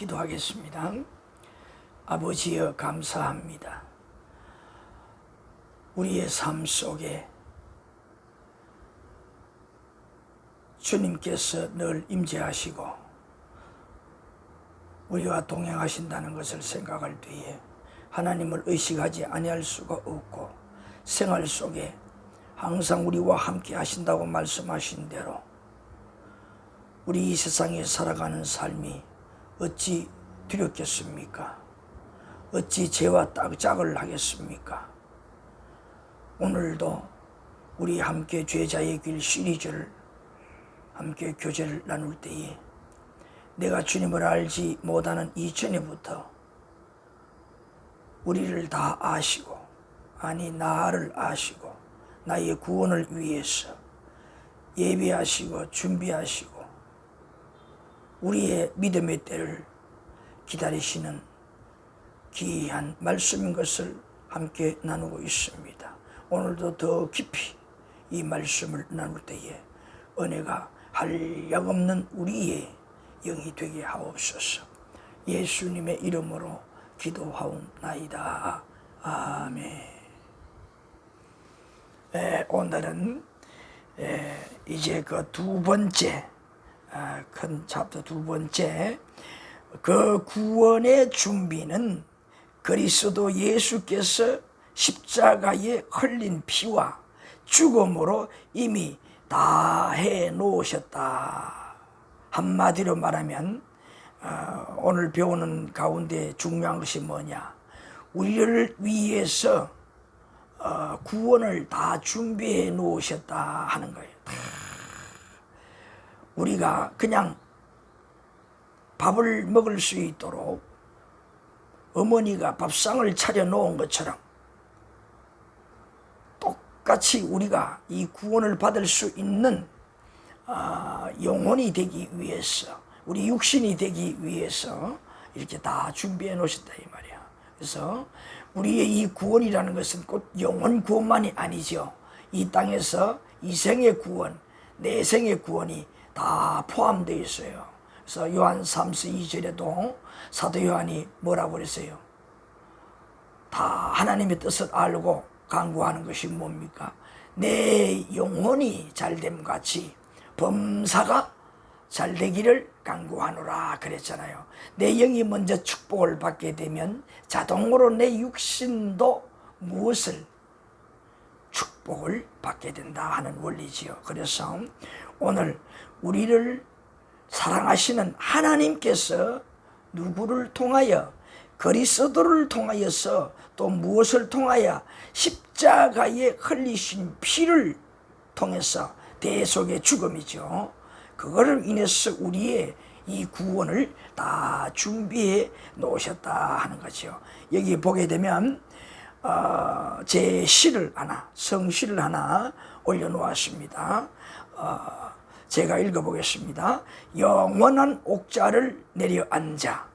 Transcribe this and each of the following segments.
기도하겠습니다. 아버지여 감사합니다. 우리의 삶 속에 주님께서 늘 임재하시고 우리와 동행하신다는 것을 생각할 때에 하나님을 의식하지 아니할 수가 없고, 생활 속에 항상 우리와 함께 하신다고 말씀하신 대로 우리 이 세상에 살아가는 삶이 어찌 두렵겠습니까? 어찌 죄와 짝을 하겠습니까? 오늘도 우리 함께 죄자의 길 시리즈를 함께 교제를 나눌 때에 내가 주님을 알지 못하는 이전에부터 우리를 다 아시고, 아니 나를 아시고 나의 구원을 위해서 예비하시고 준비하시고 우리의 믿음의 때를 기다리시는 귀한 말씀인 것을 함께 나누고 있습니다. 오늘도 더 깊이 이 말씀을 나눌 때에 은혜가 한량없는 우리의 영이 되게 하옵소서. 예수님의 이름으로 기도하옵나이다. 아멘. 오늘은 이제 그 두 번째 큰 챕터 두 번째, 그 구원의 준비는 그리스도 예수께서 십자가에 흘린 피와 죽음으로 이미 다 해놓으셨다. 한마디로 말하면 오늘 배우는 가운데 중요한 것이 뭐냐, 우리를 위해서 구원을 다 준비해 놓으셨다 하는 거예요. 우리가 그냥 밥을 먹을 수 있도록 어머니가 밥상을 차려 놓은 것처럼 똑같이 우리가 이 구원을 받을 수 있는 영혼이 되기 위해서, 우리 육신이 되기 위해서 이렇게 다 준비해 놓으셨다 이 말이야. 그래서 우리의 이 구원이라는 것은 곧 영혼 구원만이 아니죠. 이 땅에서 이생의 구원, 내생의 구원이 다 포함되어 있어요. 그래서 요한 3서 2절에도 사도 요한이 뭐라고 그랬어요? 다 하나님의 뜻을 알고 간구하는 것이 뭡니까? 내 영혼이 잘됨 같이 범사가 잘되기를 간구하노라 그랬잖아요. 내 영이 먼저 축복을 받게 되면 자동으로 내 육신도 무엇을 축복을 받게 된다 하는 원리지요. 그래서 오늘 우리를 사랑하시는 하나님께서 누구를 통하여, 그리스도를 통하여서 또 무엇을 통하여 십자가에 흘리신 피를 통해서 대속의 죽음이죠. 그거를 인해서 우리의 이 구원을 다 준비해 놓으셨다 하는 거죠. 여기 보게 되면 제 시를 하나, 성시를 하나 올려놓았습니다. 제가 읽어보겠습니다. 영원한 옥자를 내려앉아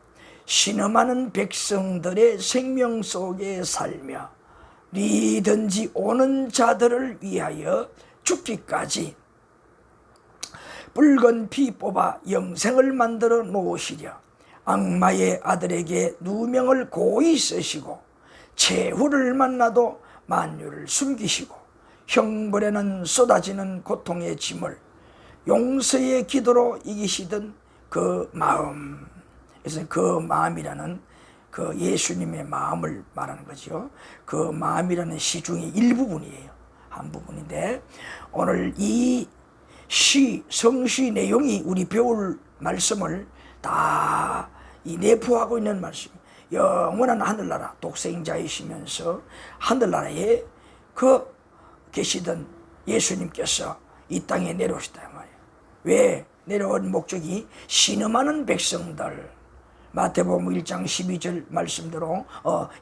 신음하는 백성들의 생명 속에 살며 리든지 오는 자들을 위하여 죽기까지 붉은 피 뽑아 영생을 만들어 놓으시려 악마의 아들에게 누명을 고이 쓰시고 최후를 만나도 만유를 숨기시고 형벌에는 쏟아지는 고통의 짐을 용서의 기도로 이기시던 그 마음, 그래서 그 마음이라는 그 예수님의 마음을 말하는 거죠. 그 마음이라는 시 중에 일부분이에요. 한 부분인데 오늘 이 시, 성시 내용이 우리 배울 말씀을 다 이 내포하고 있는 말씀. 영원한 하늘나라 독생자이시면서 하늘나라에 그 계시던 예수님께서 이 땅에 내려오셨다 말이에요. 왜 내려온 목적이 신음하는 백성들, 마태복음 1장 12절 말씀대로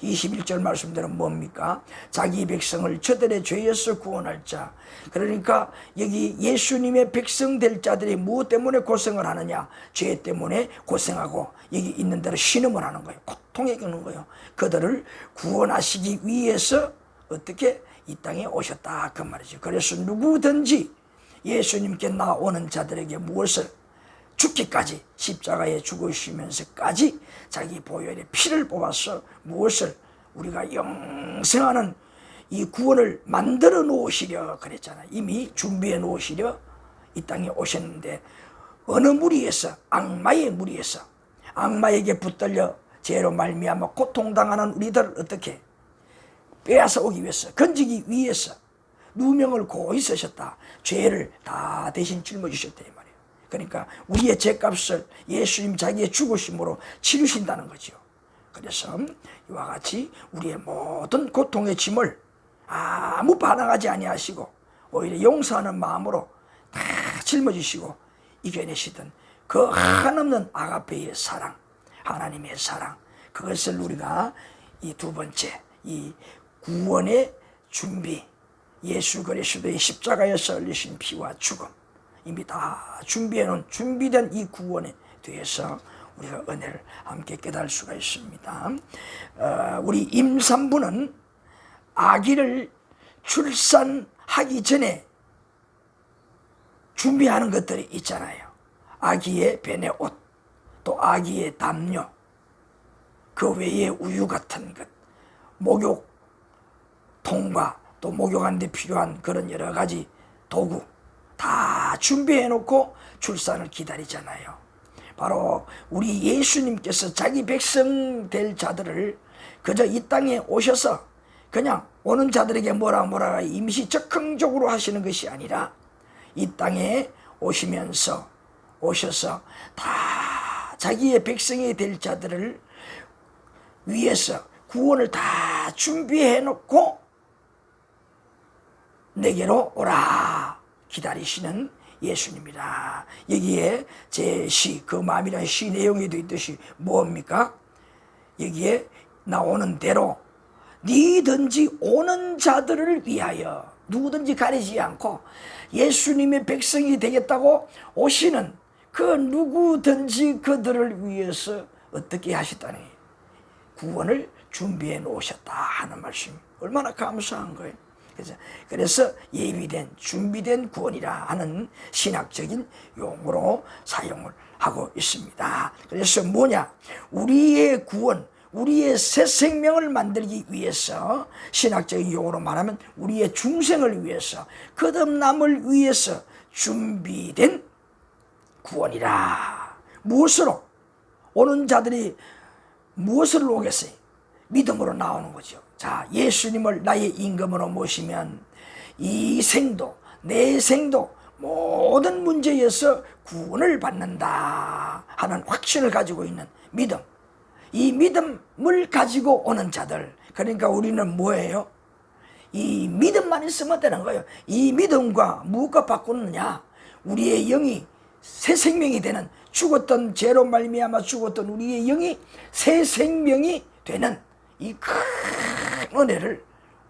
21절 말씀대로 뭡니까? 자기 백성을 저들의 죄에서 구원할 자. 그러니까 여기 예수님의 백성 될 자들이 무엇 때문에 고생을 하느냐? 죄 때문에 고생하고 여기 있는 대로 신음을 하는 거예요. 고통에 겪는 거예요. 그들을 구원하시기 위해서 어떻게 이 땅에 오셨다 그 말이죠. 그래서 누구든지 예수님께 나오는 자들에게 무엇을 죽기까지 십자가에 죽으시면서까지 자기 보혈의 피를 뽑아서 무엇을 우리가 영생하는 이 구원을 만들어 놓으시려 그랬잖아요. 이미 준비해 놓으시려 이 땅에 오셨는데 어느 무리에서 악마의 무리에서 악마에게 붙들려 죄로 말미암아 고통당하는 우리들을 어떻게 빼앗아 오기 위해서 건지기 위해서 누명을 고이 쓰셨다. 죄를 다 대신 짊어지셨다 이 말이에요. 그러니까 우리의 죄값을 예수님 자기의 죽으심으로 치르신다는 거죠. 그래서 이와 같이 우리의 모든 고통의 짐을 아무 반항하지 아니하시고 오히려 용서하는 마음으로 다 짊어지시고 이겨내시던 그 한없는 아가페의 사랑, 하나님의 사랑, 그것을 우리가 이 두 번째 이 구원의 준비, 예수 그리스도의 십자가에서 흘리신 피와 죽음, 이미 다 준비해놓은 준비된 이 구원에 대해서 우리가 은혜를 함께 깨달을 수가 있습니다. 우리 임산부는 아기를 출산하기 전에 준비하는 것들이 있잖아요. 아기의 배내 옷, 또 아기의 담요, 그 외에 우유 같은 것, 목욕통과 또 목욕하는 데 필요한 그런 여러 가지 도구 다 준비해 놓고 출산을 기다리잖아요. 바로 우리 예수님께서 자기 백성 될 자들을 그저 이 땅에 오셔서 그냥 오는 자들에게 뭐라 임시 적극적으로 하시는 것이 아니라 이 땅에 오셔서 다 자기의 백성이 될 자들을 위해서 구원을 다 준비해 놓고 내게로 오라 기다리시는 예수님이라. 여기에 제 시, 그 마음이라는 시 내용에도 있듯이 뭡니까? 여기에 나오는 대로 니든지 오는 자들을 위하여, 누구든지 가리지 않고 예수님의 백성이 되겠다고 오시는 그 누구든지 그들을 위해서 어떻게 하셨다니 구원을 준비해 놓으셨다 하는 말씀, 얼마나 감사한 거예요. 그래서 예비된 준비된 구원이라 하는 신학적인 용어로 사용을 하고 있습니다. 그래서 뭐냐, 우리의 구원, 우리의 새 생명을 만들기 위해서, 신학적인 용어로 말하면 우리의 중생을 위해서, 거듭남을 위해서 준비된 구원이라. 무엇으로? 오는 자들이 무엇을 오겠어요? 믿음으로 나오는 거죠. 자, 예수님을 나의 임금으로 모시면 이 생도 내 생도 모든 문제에서 구원을 받는다 하는 확신을 가지고 있는 믿음, 이 믿음을 가지고 오는 자들, 그러니까 우리는 뭐예요? 이 믿음만 있으면 되는 거예요. 이 믿음과 무엇과 바꾸느냐? 우리의 영이 새 생명이 되는, 죽었던 죄로 말미암아 죽었던 우리의 영이 새 생명이 되는 이 큰 은혜를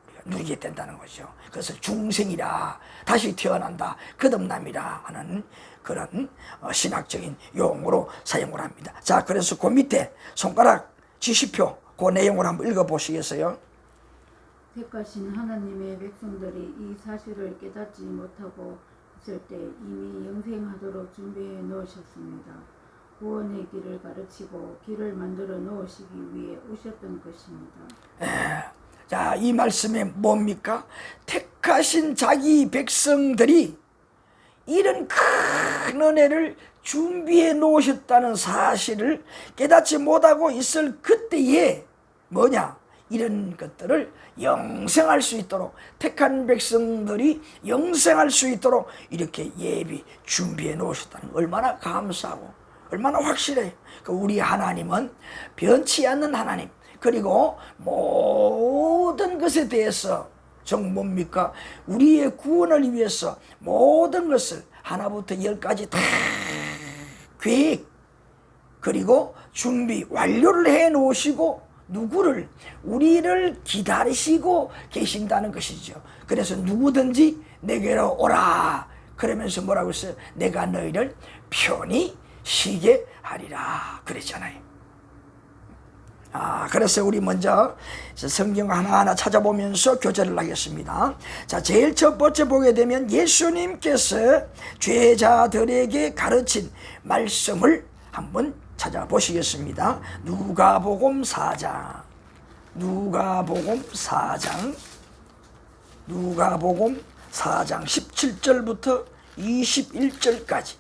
우리가 누리게 된다는 거죠. 그것을 중생이라, 다시 태어난다, 거듭남이라 하는 그런 신학적인 용어로 사용을 합니다. 자, 그래서 그 밑에 손가락 지시표 그 내용을 한번 읽어보시겠어요? 택하신 하나님의 백성들이 이 사실을 깨닫지 못하고 있을 때 이미 영생하도록 준비해 놓으셨습니다. 구원의 길을 가르치고 길을 만들어 놓으시기 위해 오셨던 것입니다. 자, 이 말씀에 뭡니까? 택하신 자기 백성들이 이런 큰 은혜를 준비해 놓으셨다는 사실을 깨닫지 못하고 있을 그때에 뭐냐? 이런 것들을 영생할 수 있도록, 택한 백성들이 영생할 수 있도록 이렇게 예비 준비해 놓으셨다는, 얼마나 감사하고 얼마나 확실해요. 우리 하나님은 변치 않는 하나님, 그리고 모든 것에 대해서 정 뭡니까? 우리의 구원을 위해서 모든 것을 하나부터 열까지 다 계획, 그리고 준비 완료를 해 놓으시고 누구를? 우리를 기다리시고 계신다는 것이죠. 그래서 누구든지 내게로 오라 그러면서 뭐라고 했어요? 내가 너희를 편히 쉬게 하리라 그랬잖아요. 그래서 우리 먼저 성경 하나하나 찾아보면서 교제를 하겠습니다. 자, 제일 첫 번째 보게 되면 예수님께서 죄자들에게 가르친 말씀을 한번 찾아보시겠습니다. 누가복음 4장, 누가복음 4장 17절부터 21절까지,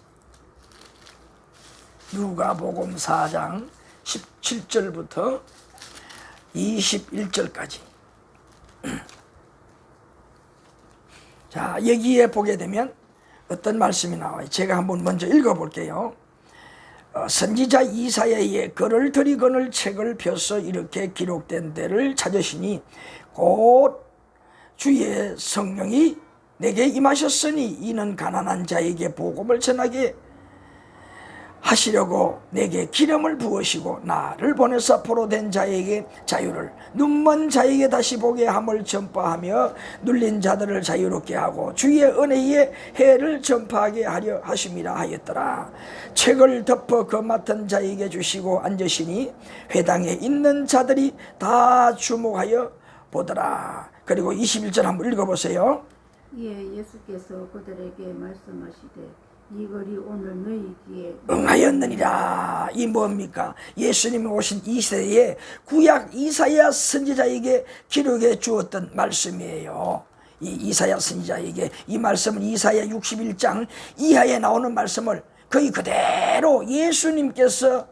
누가복음 4장 17절부터 21절까지. 자, 여기에 보게 되면 어떤 말씀이 나와요. 제가 한번 먼저 읽어볼게요. 선지자 이사야의 글을 들이거늘 책을 펴서 이렇게 기록된 데를 찾으시니 곧 주의 성령이 내게 임하셨으니 이는 가난한 자에게 복음을 전하게 하시려고 내게 기름을 부으시고 나를 보내사 포로된 자에게 자유를, 눈먼 자에게 다시 보게 함을 전파하며 눌린 자들을 자유롭게 하고 주의 은혜의 해를 전파하게 하려 하심이라 하였더라. 책을 덮어 그 맡은 자에게 주시고 앉으시니 회당에 있는 자들이 다 주목하여 보더라. 그리고 21절 한번 읽어보세요. 이에 예수께서 그들에게 말씀하시되 이 글이 오늘 너희 귀에 응하였느니라. 이 뭡니까? 예수님이 오신 이 시대에 구약 이사야 선지자에게 기록해 주었던 말씀이에요. 이 이사야 선지자에게 이 말씀은 이사야 61장 이하에 나오는 말씀을 거의 그대로 예수님께서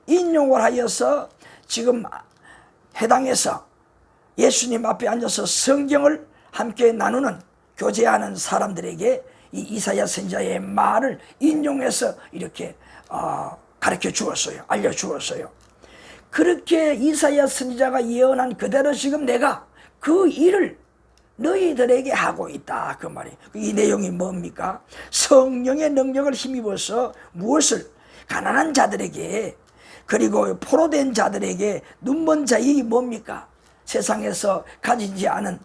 인용을 하여서 지금 해당에서 예수님 앞에 앉아서 성경을 함께 나누는, 교제하는 사람들에게 이 이사야 선지자의 말을 인용해서 이렇게 가르쳐 주었어요. 알려주었어요. 그렇게 이사야 선지자가 예언한 그대로 지금 내가 그 일을 너희들에게 하고 있다, 그 말이에요. 이 내용이 뭡니까? 성령의 능력을 힘입어서 무엇을? 가난한 자들에게, 그리고 포로된 자들에게, 눈먼 자이 뭡니까? 세상에서 가지지 않은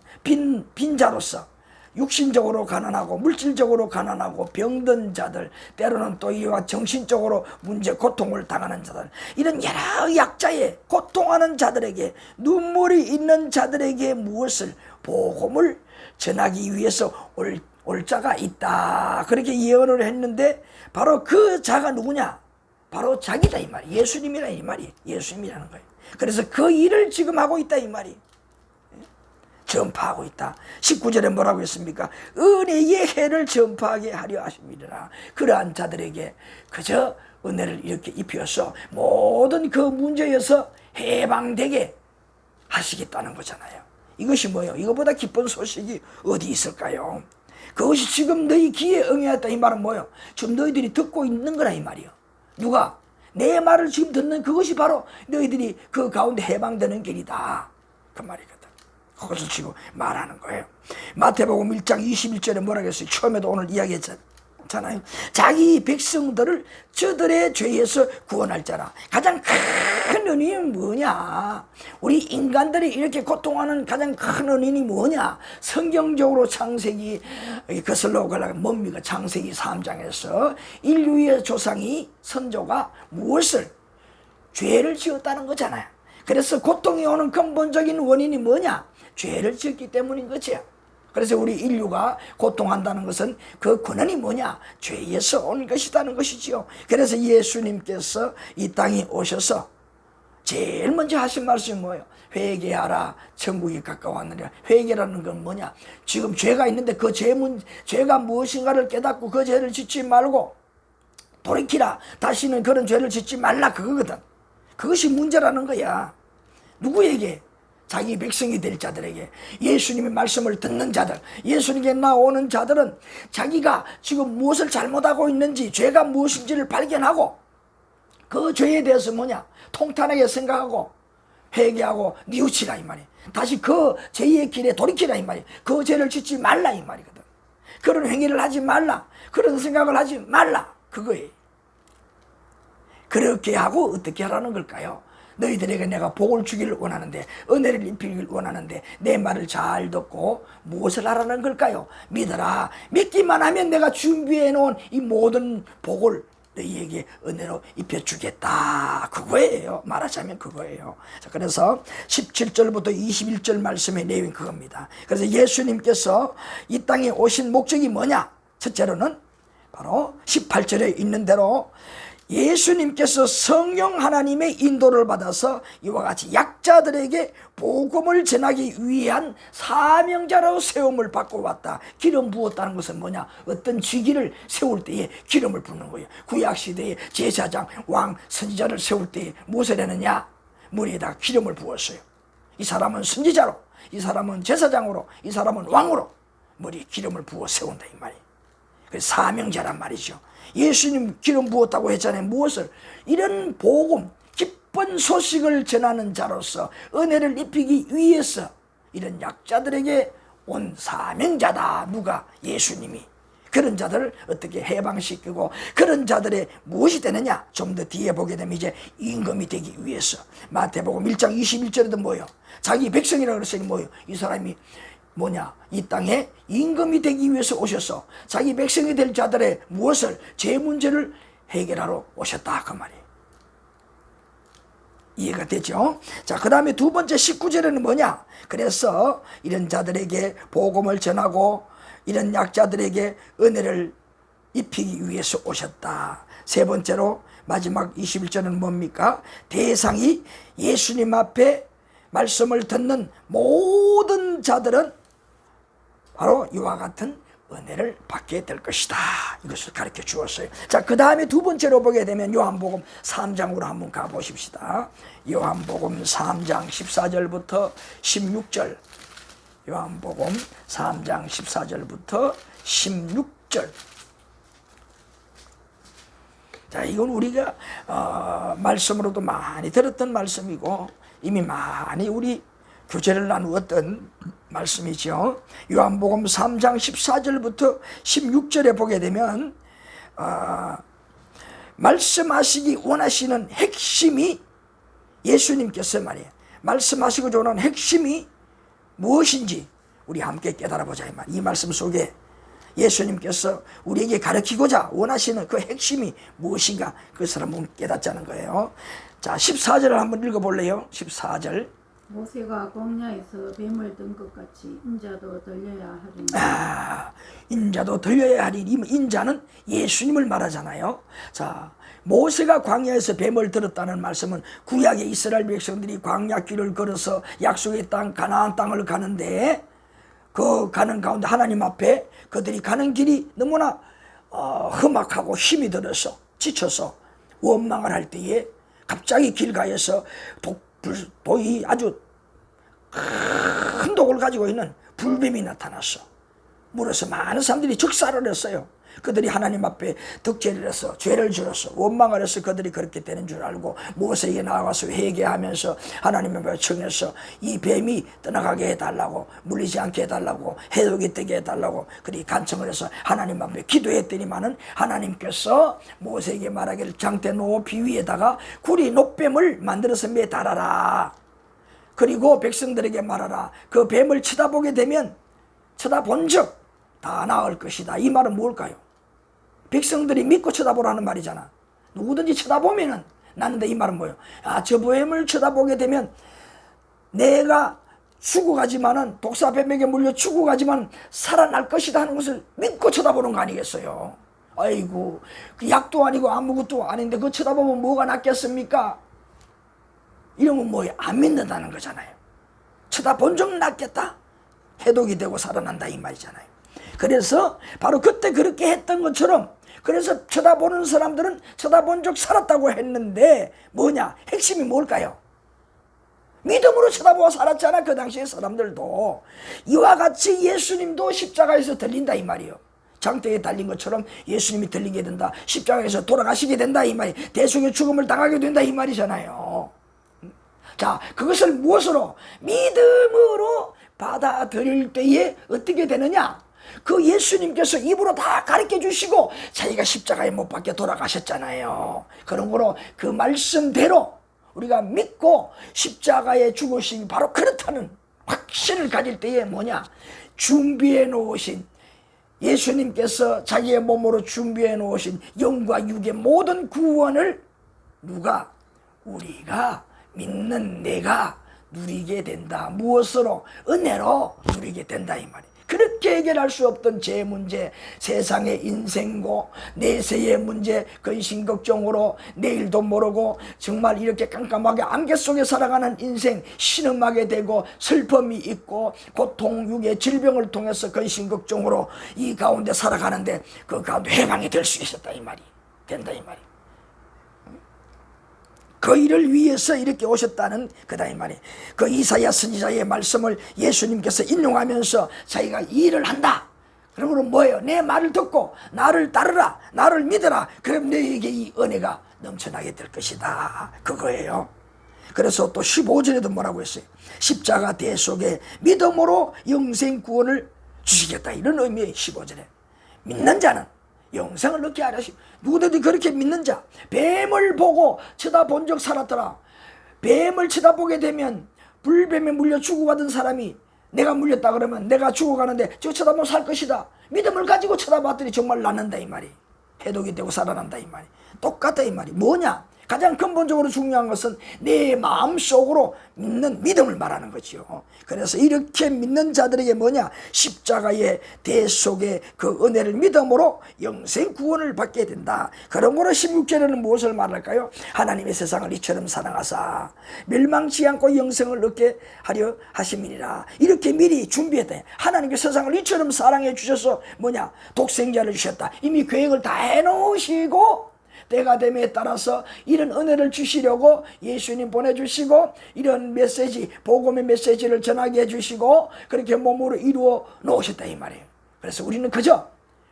빈자로서 육신적으로 가난하고 물질적으로 가난하고 병든 자들, 때로는 또 이와 정신적으로 문제, 고통을 당하는 자들, 이런 여러 약자의 고통하는 자들에게, 눈물이 있는 자들에게 무엇을? 복음을 전하기 위해서 올 자가 있다, 그렇게 예언을 했는데 바로 그 자가 누구냐? 바로 자기다 이 말이, 예수님이라 이 말이, 예수님이라는 거예요. 그래서 그 일을 지금 하고 있다 이 말이, 전파하고 있다. 19절에 뭐라고 했습니까? 은혜의 해를 전파하게 하려 하십니다. 그러한 자들에게 그저 은혜를 이렇게 입혀서 모든 그 문제에서 해방되게 하시겠다는 거잖아요. 이것이 뭐예요? 이거보다 기쁜 소식이 어디 있을까요? 그것이 지금 너희 귀에 응하였다 이 말은 뭐예요? 지금 너희들이 듣고 있는 거라 이 말이요. 누가? 내 말을 지금 듣는 그것이 바로 너희들이 그 가운데 해방되는 길이다, 그 말이거든. 그것을 지금 말하는 거예요. 마태복음 1장 21절에 뭐라고 했어요? 처음에도 오늘 이야기했잖아요. 자기 백성들을 저들의 죄에서 구원할 자라. 가장 큰 은인이 뭐냐? 우리 인간들이 이렇게 고통하는 가장 큰 은인이 뭐냐? 성경적으로 창세기 거슬러 가려면 뭡니까? 창세기 3장에서 인류의 조상이, 선조가 무엇을? 죄를 지었다는 거잖아요. 그래서 고통이 오는 근본적인 원인이 뭐냐? 죄를 지었기 때문인 거지. 그래서 우리 인류가 고통한다는 것은 그 근원이 뭐냐? 죄에서 온 것이라는 것이지요. 그래서 예수님께서 이 땅에 오셔서 제일 먼저 하신 말씀이 뭐예요? 회개하라, 천국이 가까웠느니라. 회개라는 건 뭐냐? 지금 죄가 있는데 그 죄가 무엇인가를 깨닫고 그 죄를 짓지 말고 돌이키라, 다시는 그런 죄를 짓지 말라, 그거거든. 그것이 문제라는 거야. 누구에게? 자기 백성이 될 자들에게, 예수님의 말씀을 듣는 자들, 예수님께 나오는 자들은 자기가 지금 무엇을 잘못하고 있는지, 죄가 무엇인지를 발견하고 그 죄에 대해서 뭐냐? 통탄하게 생각하고 회개하고 뉘우치라 이 말이에요. 다시 그 죄의 길에 돌이키라 이 말이에요. 그 죄를 짓지 말라 이 말이거든. 그런 행위를 하지 말라, 그런 생각을 하지 말라, 그거예요. 그렇게 하고 어떻게 하라는 걸까요? 너희들에게 내가 복을 주기를 원하는데, 은혜를 입히기를 원하는데 내 말을 잘 듣고 무엇을 하라는 걸까요? 믿어라. 믿기만 하면 내가 준비해 놓은 이 모든 복을 너희에게 은혜로 입혀주겠다. 그거예요. 말하자면 그거예요. 자, 그래서 17절부터 21절 말씀의 내용이 그겁니다. 그래서 예수님께서 이 땅에 오신 목적이 뭐냐? 첫째로는 바로 18절에 있는 대로 예수님께서 성령 하나님의 인도를 받아서 이와 같이 약자들에게 복음을 전하기 위한 사명자로 세움을 받고 왔다. 기름 부었다는 것은 뭐냐? 어떤 직위를 세울 때에 기름을 붓는 거예요. 구약시대에 제사장, 왕, 선지자를 세울 때에 무엇을 했느냐? 머리에다가 기름을 부었어요. 이 사람은 선지자로, 이 사람은 제사장으로, 이 사람은 왕으로 머리에 기름을 부어 세운다 이 말이에요. 그래서 사명자란 말이죠. 예수님 기름 부었다고 했잖아요. 무엇을? 이런 복음, 기쁜 소식을 전하는 자로서 은혜를 입히기 위해서 이런 약자들에게 온 사명자다. 누가? 예수님이. 그런 자들을 어떻게 해방시키고 그런 자들의 무엇이 되느냐? 좀 더 뒤에 보게 되면 이제 임금이 되기 위해서. 마태복음 1장 21절에도 뭐예요? 자기 백성이라고 그랬으니 뭐예요? 이 사람이 뭐냐? 이 땅에 임금이 되기 위해서 오셔서 자기 백성이 될 자들의 무엇을? 제 문제를 해결하러 오셨다 그 말이에요. 이해가 되죠? 자, 그 다음에 두 번째 19절에는 뭐냐? 그래서 이런 자들에게 복음을 전하고 이런 약자들에게 은혜를 입히기 위해서 오셨다. 세 번째로 마지막 21절은 뭡니까? 대상이 예수님 앞에 말씀을 듣는 모든 자들은 바로 이와 같은 은혜를 받게 될 것이다. 이것을 가르쳐 주었어요. 자, 그 다음에 두 번째로 보게 되면 요한복음 3장으로 한번 가보십시다. 요한복음 3장 14절부터 16절. 요한복음 3장 14절부터 16절. 자, 이건 우리가 말씀으로도 많이 들었던 말씀이고 이미 많이 우리 교제를 나누었던 말씀이죠. 요한복음 3장 14절부터 16절에 보게 되면 말씀하시기 원하시는 핵심이 예수님께서 말이에요. 말씀하시고 원하는 핵심이 무엇인지 우리 함께 깨달아보자 이 말. 이 말씀 속에 예수님께서 우리에게 가르치고자 원하시는 그 핵심이 무엇인가 그것을 한번 깨닫자는 거예요. 자, 14절을 한번 읽어볼래요? 14절. 모세가 광야에서 뱀을 든 것 같이 인자도 들려야 하리니. 인자도 들려야 하리니. 인자는 예수님을 말하잖아요. 자, 모세가 광야에서 뱀을 들었다는 말씀은 구약의 이스라엘 백성들이 광야길을 걸어서 약속의 땅 가나안 땅을 가는데 그 가는 가운데 하나님 앞에 그들이 가는 길이 너무나 험악하고 힘이 들어서 지쳐서 원망을 할 때에 갑자기 길가에서 독이 아주 큰 독을 가지고 있는 불뱀이 나타났어. 물어서 많은 사람들이 즉사를 했어요. 그들이 하나님 앞에 득죄를 해서 죄를 지었어. 원망을 해서 그들이 그렇게 되는 줄 알고 모세에게 나와서 회개하면서 하나님 앞에 청해서 이 뱀이 떠나가게 해달라고, 물리지 않게 해달라고, 해독이 되게 해달라고 그들이 간청을 해서 하나님 앞에 기도했더니만은 하나님께서 모세에게 말하기를 장대 높이 위에다가 구리 높뱀을 만들어서 매달아라. 그리고 백성들에게 말하라. 그 뱀을 쳐다보게 되면 쳐다본 적 다 나을 것이다. 이 말은 뭘까요? 백성들이 믿고 쳐다보라는 말이잖아. 누구든지 쳐다보면은 나는데 이 말은 뭐예요? 저 뱀을 쳐다보게 되면 내가 죽어가지만은 독사뱀에게 물려 죽어가지만 살아날 것이다 하는 것을 믿고 쳐다보는 거 아니겠어요? 아이고, 그 약도 아니고 아무것도 아닌데 그거 쳐다보면 뭐가 낫겠습니까? 이러면 뭐예요? 안 믿는다는 거잖아요. 쳐다본 적 낫겠다. 해독이 되고 살아난다 이 말이잖아요. 그래서 바로 그때 그렇게 했던 것처럼 그래서 쳐다보는 사람들은 쳐다본 적 살았다고 했는데 뭐냐? 핵심이 뭘까요? 믿음으로 쳐다보고 살았잖아. 그 당시에 사람들도. 이와 같이 예수님도 십자가에서 들린다 이 말이에요. 장대에 달린 것처럼 예수님이 들리게 된다. 십자가에서 돌아가시게 된다 이 말이. 대속의 죽음을 당하게 된다 이 말이잖아요. 자, 그것을 무엇으로? 믿음으로 받아들일 때에 어떻게 되느냐? 그 예수님께서 입으로 다 가르쳐 주시고 자기가 십자가에 못 박혀 돌아가셨잖아요. 그런 거로 그 말씀대로 우리가 믿고 십자가에 죽으심이 바로 그렇다는 확신을 가질 때에 뭐냐? 준비해 놓으신 예수님께서 자기의 몸으로 준비해 놓으신 영과 육의 모든 구원을 누가? 우리가 믿는 내가 누리게 된다. 무엇으로? 은혜로 누리게 된다 이 말이에요. 그렇게 해결할 수 없던 제 문제, 세상의 인생고 내세의 문제, 근심 걱정으로 내일도 모르고 정말 이렇게 깜깜하게 안개 속에 살아가는 인생 신음하게 되고 슬픔이 있고 고통, 육의 질병을 통해서 근심 걱정으로 이 가운데 살아가는데 그 가운데 해방이 될 수 있었다 이 말이 된다 이 말이. 그 일을 위해서 이렇게 오셨다는 그다 이 말이. 그 이사야 선지자의 말씀을 예수님께서 인용하면서 자기가 이 일을 한다. 그러면 뭐예요? 내 말을 듣고 나를 따르라, 나를 믿어라. 그럼 너에게 이 은혜가 넘쳐나게 될 것이다. 그거예요. 그래서 또 15절에도 뭐라고 했어요? 십자가 대속에 믿음으로 영생 구원을 주시겠다. 이런 의미의 15절에 믿는 자는 영생을 얻게 하려시. 누구든지 그렇게 믿는 자, 뱀을 보고 쳐다본 적 살았더라. 뱀을 쳐다보게 되면 불뱀에 물려 죽어가던 사람이 내가 물렸다 그러면 내가 죽어가는데 저 쳐다보면 살 것이다. 믿음을 가지고 쳐다봤더니 정말 낫는다 이 말이. 해독이 되고 살아난다 이 말이. 똑같다 이 말이. 뭐냐? 가장 근본적으로 중요한 것은 내 마음속으로 믿는 믿음을 말하는 거죠. 그래서 이렇게 믿는 자들에게 뭐냐? 십자가의 대속의 그 은혜를 믿음으로 영생 구원을 받게 된다. 그러므로 16절에는 무엇을 말할까요? 하나님의 세상을 이처럼 사랑하사 멸망치 않고 영생을 얻게 하려 하심이니라. 이렇게 미리 준비했다. 하나님의 세상을 이처럼 사랑해 주셔서 뭐냐? 독생자를 주셨다. 이미 계획을 다 해놓으시고 때가 됨에 따라서 이런 은혜를 주시려고 예수님 보내주시고 이런 메시지, 복음의 메시지를 전하게 해주시고 그렇게 몸으로 이루어 놓으셨다 이 말이에요. 그래서 우리는 그저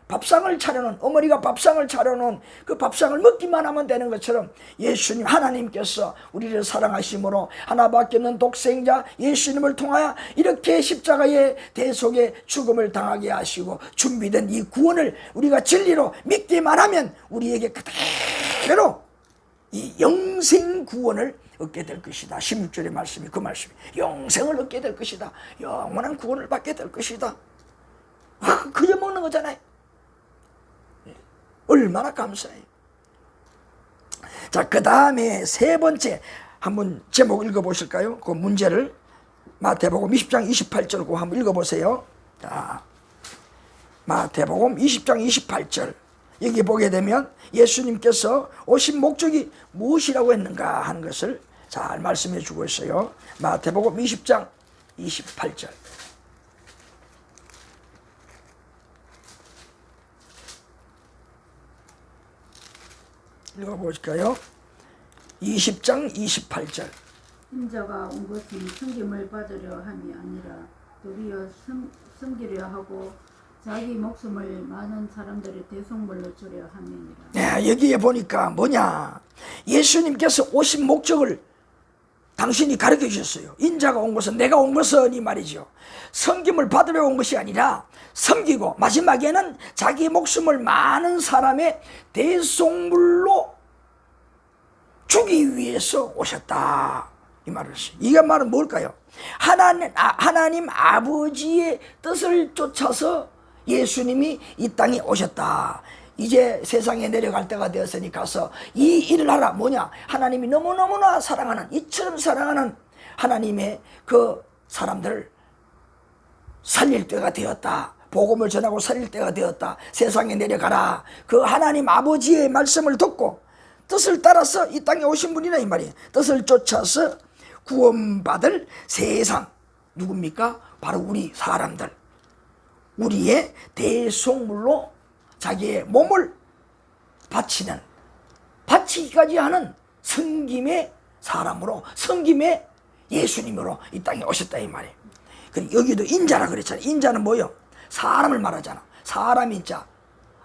밥상을 차려놓은, 어머니가 밥상을 차려놓은 그 밥상을 먹기만 하면 되는 것처럼 예수님 하나님께서 우리를 사랑하심으로 하나밖에 없는 독생자 예수님을 통하여 이렇게 십자가의 대속의 죽음을 당하게 하시고 준비된 이 구원을 우리가 진리로 믿기만 하면 우리에게 그대로 이 영생 구원을 얻게 될 것이다. 16절의 말씀이 그 말씀이 영생을 얻게 될 것이다. 영원한 구원을 받게 될 것이다. 그저 먹는 거잖아요. 얼마나 감사해요. 자, 그 다음에 세 번째 한번 제목 읽어보실까요? 그 문제를 마태복음 20장 28절 그 한번 읽어보세요. 자, 마태복음 20장 28절 여기 보게 되면 예수님께서 오신 목적이 무엇이라고 했는가 하는 것을 잘 말씀해 주고 있어요. 마태복음 20장 28절 읽어볼까요? 20장 28절 인자가 온 것은 섬김을 받으려 함이 아니라 도리어 섬기려 하고 자기 목숨을 많은 사람들의 대속물로 주려 함이니라. 네, 여기에 보니까 뭐냐? 예수님께서 오신 목적을 당신이 가르쳐 주셨어요. 인자가 온 것은 내가 온 것은 이 말이죠. 섬김을 받으려 온 것이 아니라 섬기고 마지막에는 자기 목숨을 많은 사람의 대속물로 주기 위해서 오셨다. 이 말을 했어요. 이 말은 뭘까요? 하나님 아버지의 뜻을 쫓아서 예수님이 이 땅에 오셨다. 이제 세상에 내려갈 때가 되었으니 가서 이 일을 하라. 뭐냐? 하나님이 너무너무나 사랑하는, 이처럼 사랑하는 하나님의 그 사람들을 살릴 때가 되었다. 복음을 전하고 살릴 때가 되었다. 세상에 내려가라. 그 하나님 아버지의 말씀을 듣고 뜻을 따라서 이 땅에 오신 분이라 이 말이에요. 뜻을 쫓아서 구원받을 세상 누굽니까? 바로 우리 사람들. 우리의 대속물로 자기의 몸을 바치기까지 하는 섬김의 사람으로, 섬김의 예수님으로 이 땅에 오셨다 이 말이에요. 그리고 여기도 인자라 그랬잖아요. 인자는 뭐예요? 사람을 말하잖아. 사람 인자,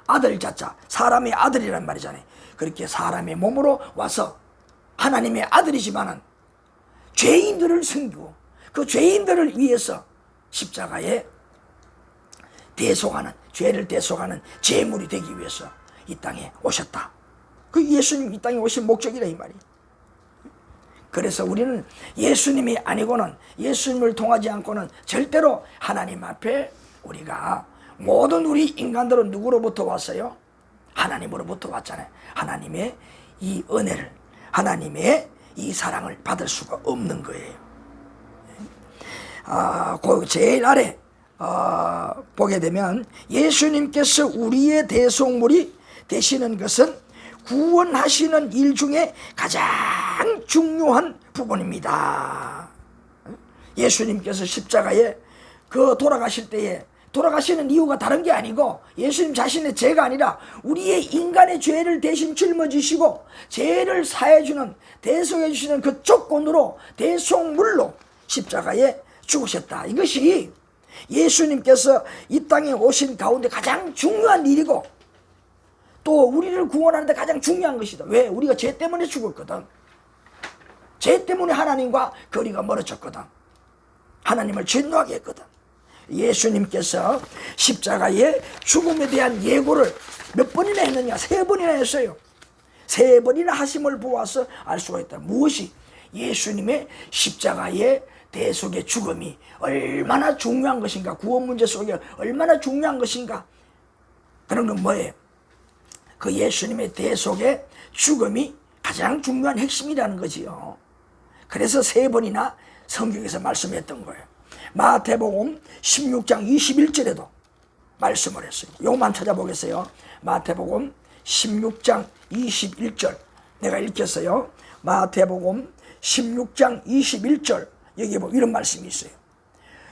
아들 자자, 사람의 아들이란 말이잖아요. 그렇게 사람의 몸으로 와서 하나님의 아들이지만은 죄인들을 섬기고 그 죄인들을 위해서 십자가에 대속하는, 죄를 대속하는 제물이 되기 위해서 이 땅에 오셨다. 그 예수님 이 땅에 오신 목적이라 이 말이에요. 그래서 우리는 예수님이 아니고는, 예수님을 통하지 않고는 절대로 하나님 앞에 우리가 모든 우리 인간들은 누구로부터 왔어요? 하나님으로부터 왔잖아요. 하나님의 이 은혜를, 하나님의 이 사랑을 받을 수가 없는 거예요. 그 제일 아래 보게 되면 예수님께서 우리의 대속물이 되시는 것은 구원하시는 일 중에 가장 중요한 부분입니다. 예수님께서 십자가에 돌아가실 때에 돌아가시는 이유가 다른 게 아니고 예수님 자신의 죄가 아니라 우리의 인간의 죄를 대신 짊어지시고 죄를 사해주는, 대속해주시는 그 조건으로 대속물로 십자가에 죽으셨다. 이것이 예수님께서 이 땅에 오신 가운데 가장 중요한 일이고 또 우리를 구원하는데 가장 중요한 것이다. 왜? 우리가 죄 때문에 죽었거든. 죄 때문에 하나님과 거리가 멀어졌거든. 하나님을 진노하게 했거든. 예수님께서 십자가의 죽음에 대한 예고를 몇 번이나 했느냐? 3번이나 했어요. 3번이나 하심을 보아서 알 수가 있다. 무엇이? 예수님의 십자가의 대속의 죽음이 얼마나 중요한 것인가, 구원 문제 속에 얼마나 중요한 것인가. 그런 건 뭐예요? 그 예수님의 대속의 죽음이 가장 중요한 핵심이라는 거지요. 그래서 3번이나 성경에서 말씀했던 거예요. 마태복음 16장 21절에도 말씀을 했어요. 요것만 찾아보겠어요. 마태복음 16장 21절 내가 읽겠어요. 마태복음 16장 21절 여기 보면 이런 말씀이 있어요.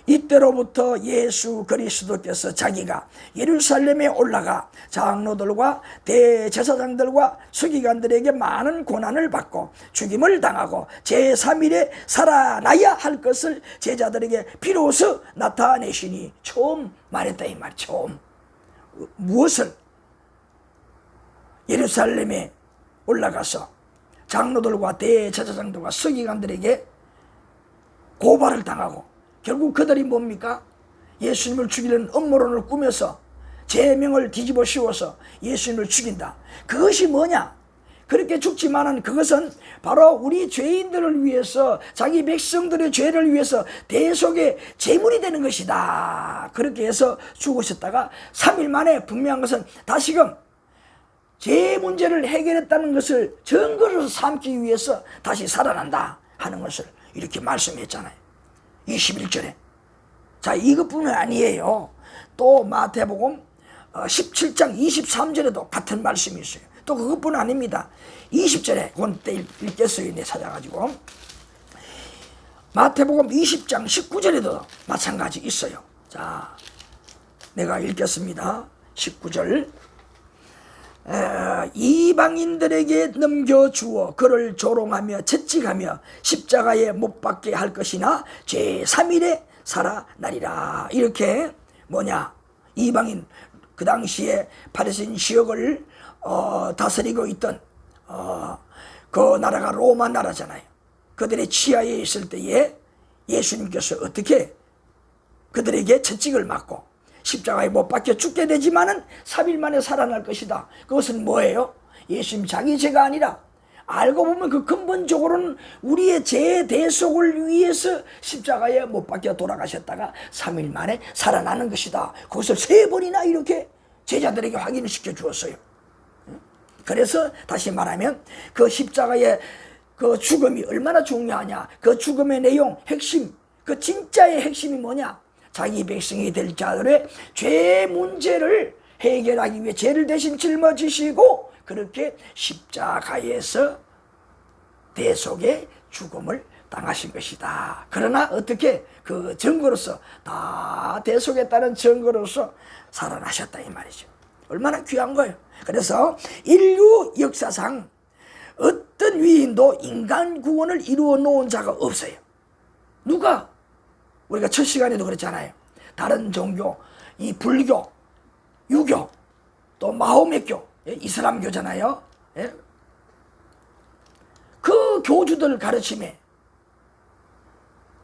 이때로부터 예수 그리스도께서 자기가 예루살렘에 올라가 장로들과 대제사장들과 서기관들에게 많은 고난을 받고 죽임을 당하고 제3일에 살아나야 할 것을 제자들에게 비로소 나타내시니, 처음 말했다 이 말. 처음 무엇을? 예루살렘에 올라가서 장로들과 대제사장들과 서기관들에게 고발을 당하고 결국 그들이 뭡니까? 예수님을 죽이려는 음모론을 꾸며서 제명을 뒤집어 씌워서 예수님을 죽인다. 그것이 뭐냐? 그렇게 죽지만은 그것은 바로 우리 죄인들을 위해서, 자기 백성들의 죄를 위해서 대속의 제물이 되는 것이다. 그렇게 해서 죽으셨다가 3일 만에 분명한 것은 다시금 죄 문제를 해결했다는 것을 증거로 삼기 위해서 다시 살아난다 하는 것을 이렇게 말씀했잖아요. 21절에. 자, 이것뿐만 아니에요. 또 마태복음 17장 23절에도 같은 말씀이 있어요. 또 그것뿐 아닙니다. 20절에 그건 때 읽겠어요. 내 찾아가지고. 마태복음 20장 19절에도 마찬가지 있어요. 자, 내가 읽겠습니다. 19절. 이방인들에게 넘겨주어 그를 조롱하며 채찍하며 십자가에 못 박게 할 것이나 제3일에 살아나리라. 이렇게 뭐냐? 이방인, 그 당시에 팔레스타인 지역을 다스리고 있던 그 나라가 로마 나라잖아요. 그들의 치하에 있을 때에 예수님께서 어떻게 그들에게 채찍을 맞고 십자가에 못 박혀 죽게 되지만은 3일 만에 살아날 것이다. 그것은 뭐예요? 예수님 자기 죄가 아니라 알고 보면 그 근본적으로는 우리의 죄 대속을 위해서 십자가에 못 박혀 돌아가셨다가 3일 만에 살아나는 것이다. 그것을 3번이나 이렇게 제자들에게 확인을 시켜 주었어요. 그래서 다시 말하면 그 십자가의 그 죽음이 얼마나 중요하냐. 그 죽음의 내용, 핵심, 그 진짜의 핵심이 뭐냐? 자기 백성이 될 자들의 죄 문제를 해결하기 위해 죄를 대신 짊어지시고 그렇게 십자가에서 대속의 죽음을 당하신 것이다. 그러나 어떻게? 그 증거로서, 다 대속했다는 증거로서 살아나셨다 이 말이죠. 얼마나 귀한 거예요. 그래서 인류 역사상 어떤 위인도 인간 구원을 이루어 놓은 자가 없어요. 누가? 우리가 첫 시간에도 그랬잖아요. 다른 종교, 이 불교, 유교, 또 마호메교, 이슬람교잖아요. 그 교주들 가르침에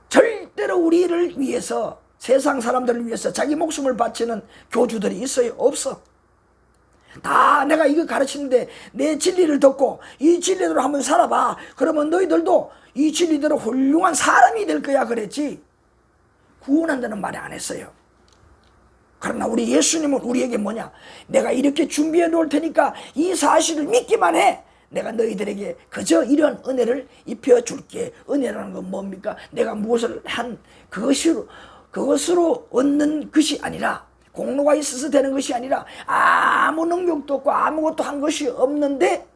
절대로 우리를 위해서, 세상 사람들을 위해서 자기 목숨을 바치는 교주들이 있어요? 없어. 다 내가 이거 가르치는데 내 진리를 듣고 이 진리대로 한번 살아봐. 그러면 너희들도 이 진리대로 훌륭한 사람이 될 거야 그랬지. 구원한다는 말이 안 했어요. 그러나 우리 예수님은 우리에게 뭐냐? 내가 이렇게 준비해 놓을 테니까 이 사실을 믿기만 해. 내가 너희들에게 그저 이런 은혜를 입혀줄게. 은혜라는 건 뭡니까? 내가 무엇을 한 그것으로 얻는 것이 아니라, 공로가 있어서 되는 것이 아니라, 아무 능력도 없고 아무것도 한 것이 없는데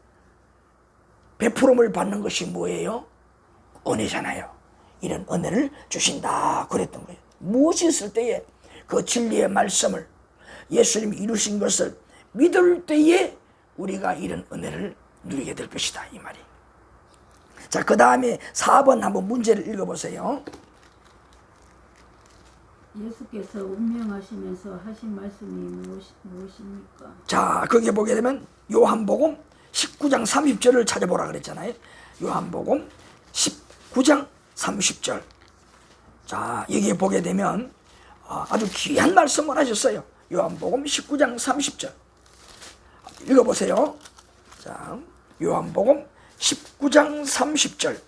베풀음을 받는 것이 뭐예요? 은혜잖아요. 이런 은혜를 주신다 그랬던 거예요. 무엇이 있을 때에 그 진리의 말씀을, 예수님이 이루신 것을 믿을 때에 우리가 이런 은혜를 누리게 될 것이다, 이 말이. 자, 그 다음에 4번 한번 문제를 읽어보세요. 예수께서 운명하시면서 하신 말씀이 무엇입니까? 자, 거기에 보게 되면 요한복음 19장 30절을 찾아보라 그랬잖아요. 요한복음 19장 30절. 자, 여기에 보게 되면 아주 귀한 말씀을 하셨어요. 요한복음 19장 30절. 읽어보세요. 자, 요한복음 19장 30절.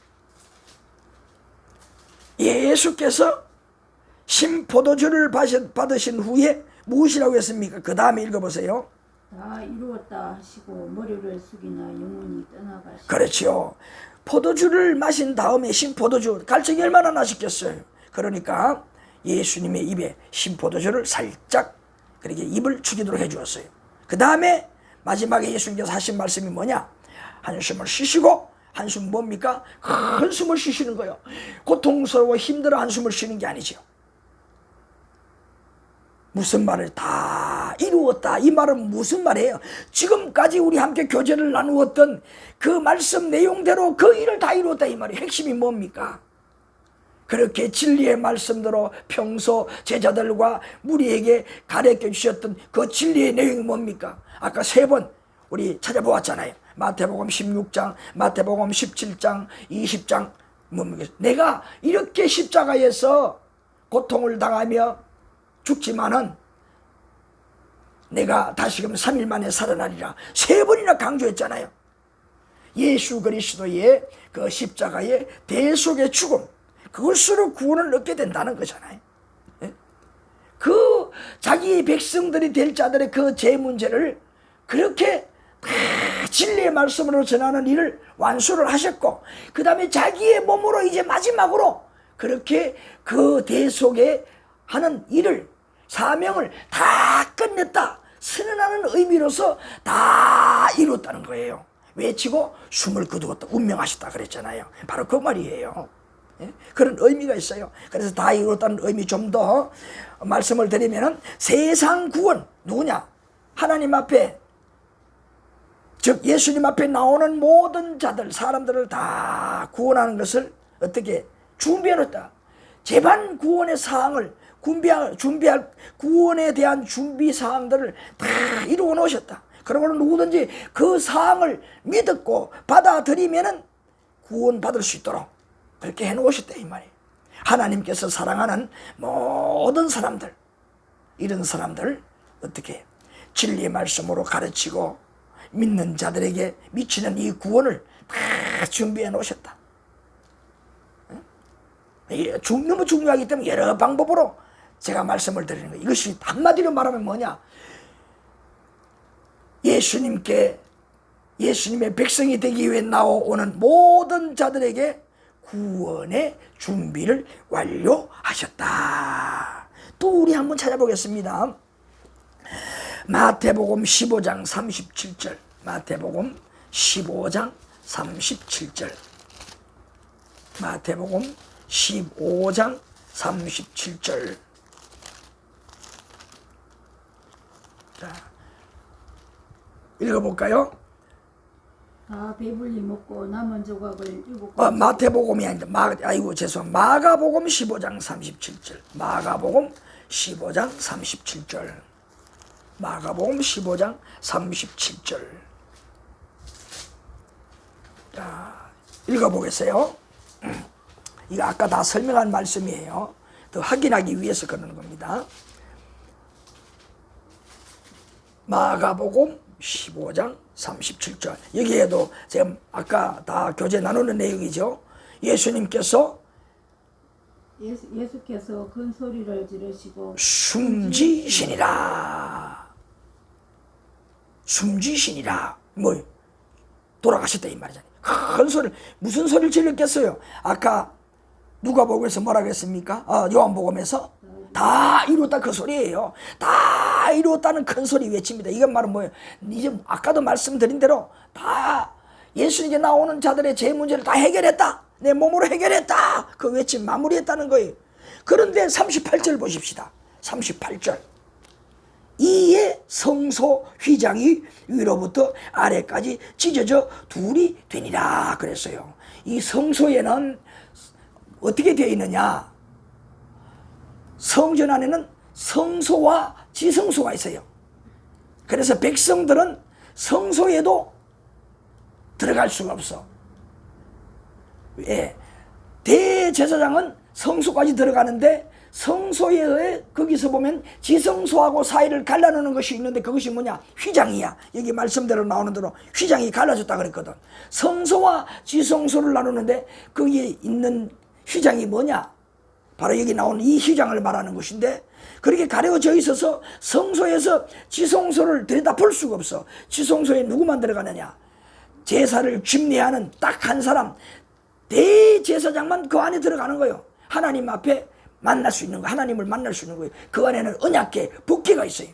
예수께서 신포도주를 받으신 후에 무엇이라고 했습니까? 그 다음에 읽어보세요. 다 이루었다 하시고 머리를 숙이나 영원히 떠나가시고. 그렇죠. 포도주를 마신 다음에 신포도주, 갈증이 얼마나 나셨겠어요. 그러니까 예수님의 입에 신포도주를 살짝 그렇게 입을 죽이도록 해주었어요. 그 다음에 마지막에 예수님께서 하신 말씀이 뭐냐? 한숨을 쉬시고, 한숨 뭡니까? 큰 숨을 쉬시는 거예요. 고통스러워 힘들어 한숨을 쉬는 게 아니죠. 무슨 말을 다 이루었다. 이 말은 무슨 말이에요? 지금까지 우리 함께 교제를 나누었던 그 말씀 내용대로 그 일을 다 이루었다, 이 말이에요. 핵심이 뭡니까? 그렇게 진리의 말씀대로 평소 제자들과 무리에게 가르쳐 주셨던 그 진리의 내용이 뭡니까? 아까 3번 우리 찾아보았잖아요. 마태복음 16장, 마태복음 17장, 20장. 뭡니까? 내가 이렇게 십자가에서 고통을 당하며 죽지만은 내가 다시금 3일 만에 살아나리라 3번이나 강조했잖아요. 예수 그리스도의 그 십자가의 대속의 죽음, 그것으로 구원을 얻게 된다는 거잖아요. 그 자기 백성들이 될 자들의 그 죄 문제를 그렇게 진리의 말씀으로 전하는 일을 완수를 하셨고, 그 다음에 자기의 몸으로 이제 마지막으로 그렇게 그 대속에 하는 일을, 사명을 다 끝냈다, 선언하는 의미로서 다 이뤘다는 거예요. 외치고 숨을 거두었다, 운명하셨다 그랬잖아요. 바로 그 말이에요. 그런 의미가 있어요. 그래서 다 이뤘다는 의미 좀 더 말씀을 드리면은, 세상 구원, 누구냐? 하나님 앞에, 즉 예수님 앞에 나오는 모든 자들, 사람들을 다 구원하는 것을 어떻게 준비해놓았다. 재반 구원의 사항을 준비할 구원에 대한 준비 사항들을 다 이루어 놓으셨다. 그러므로 누구든지 그 사항을 믿었고 받아들이면은 구원 받을 수 있도록 그렇게 해놓으셨다, 이 말이에요. 하나님께서 사랑하는 모든 사람들, 이런 사람들 어떻게 진리의 말씀으로 가르치고 믿는 자들에게 미치는 이 구원을 다 준비해 놓으셨다. 너무 중요하기 때문에 여러 방법으로 제가 말씀을 드리는 거예요. 이것이 한마디로 말하면 뭐냐? 예수님의 백성이 되기 위해 나오는 모든 자들에게 구원의 준비를 완료하셨다. 또 우리 한번 찾아보겠습니다. 마태복음 15장 37절. 마태복음 15장 37절. 마태복음 15장 37절. 자, 읽어볼까요? 다 배불리 먹고 남은 조각을 7 마태복음이 아닌데 마가복음 15장 37절. 마가복음 15장 37절. 마가복음 15장 37절. 자, 읽어보겠어요. 이거 아까 다 설명한 말씀이에요. 더 확인하기 위해서 그러는 겁니다. 마가복음 15장 37절. 여기에도 제가 아까 다 교제 나누는 내용이죠. 예수님께서 예수께서 큰 소리를 지르시고 숨지시니라. 숨지시니라. 뭐 돌아가셨다 이 말이잖아요. 큰 소리를, 무슨 소리를 질렀겠어요? 아까 누가복음에서 뭐라고 했습니까? 요한복음에서 다 이루었다 그 소리예요. 다 이루었다는 큰 소리 외칩니다. 이건 말은 뭐예요? 이제 아까도 말씀드린 대로 다 예수님께 나오는 자들의 제 문제를 다 해결했다. 내 몸으로 해결했다. 그 외침 마무리했다는 거예요. 그런데 38절 보십시다. 38절. 이에 성소 휘장이 위로부터 아래까지 찢어져 둘이 되니라 그랬어요. 이 성소에는 어떻게 되어 있느냐? 성전 안에는 성소와 지성소가 있어요. 그래서 백성들은 성소에도 들어갈 수가 없어. 왜? 대제사장은 성소까지 들어가는데 성소에 거기서 보면 지성소하고 사이를 갈라놓는 것이 있는데 그것이 뭐냐? 휘장이야. 여기 말씀대로 나오는 대로 휘장이 갈라졌다 그랬거든. 성소와 지성소를 나누는데 거기에 있는 휘장이 뭐냐? 바로 여기 나오는 이 휘장을 말하는 것인데 그렇게 가려져 있어서 성소에서 지성소를 들여다 볼 수가 없어. 지성소에 누구만 들어가느냐? 제사를 집례하는 딱 한 사람, 대제사장만 그 안에 들어가는 거예요. 하나님 앞에 만날 수 있는 거, 하나님을 만날 수 있는 거예요. 그 안에는 언약궤, 법궤가 있어요.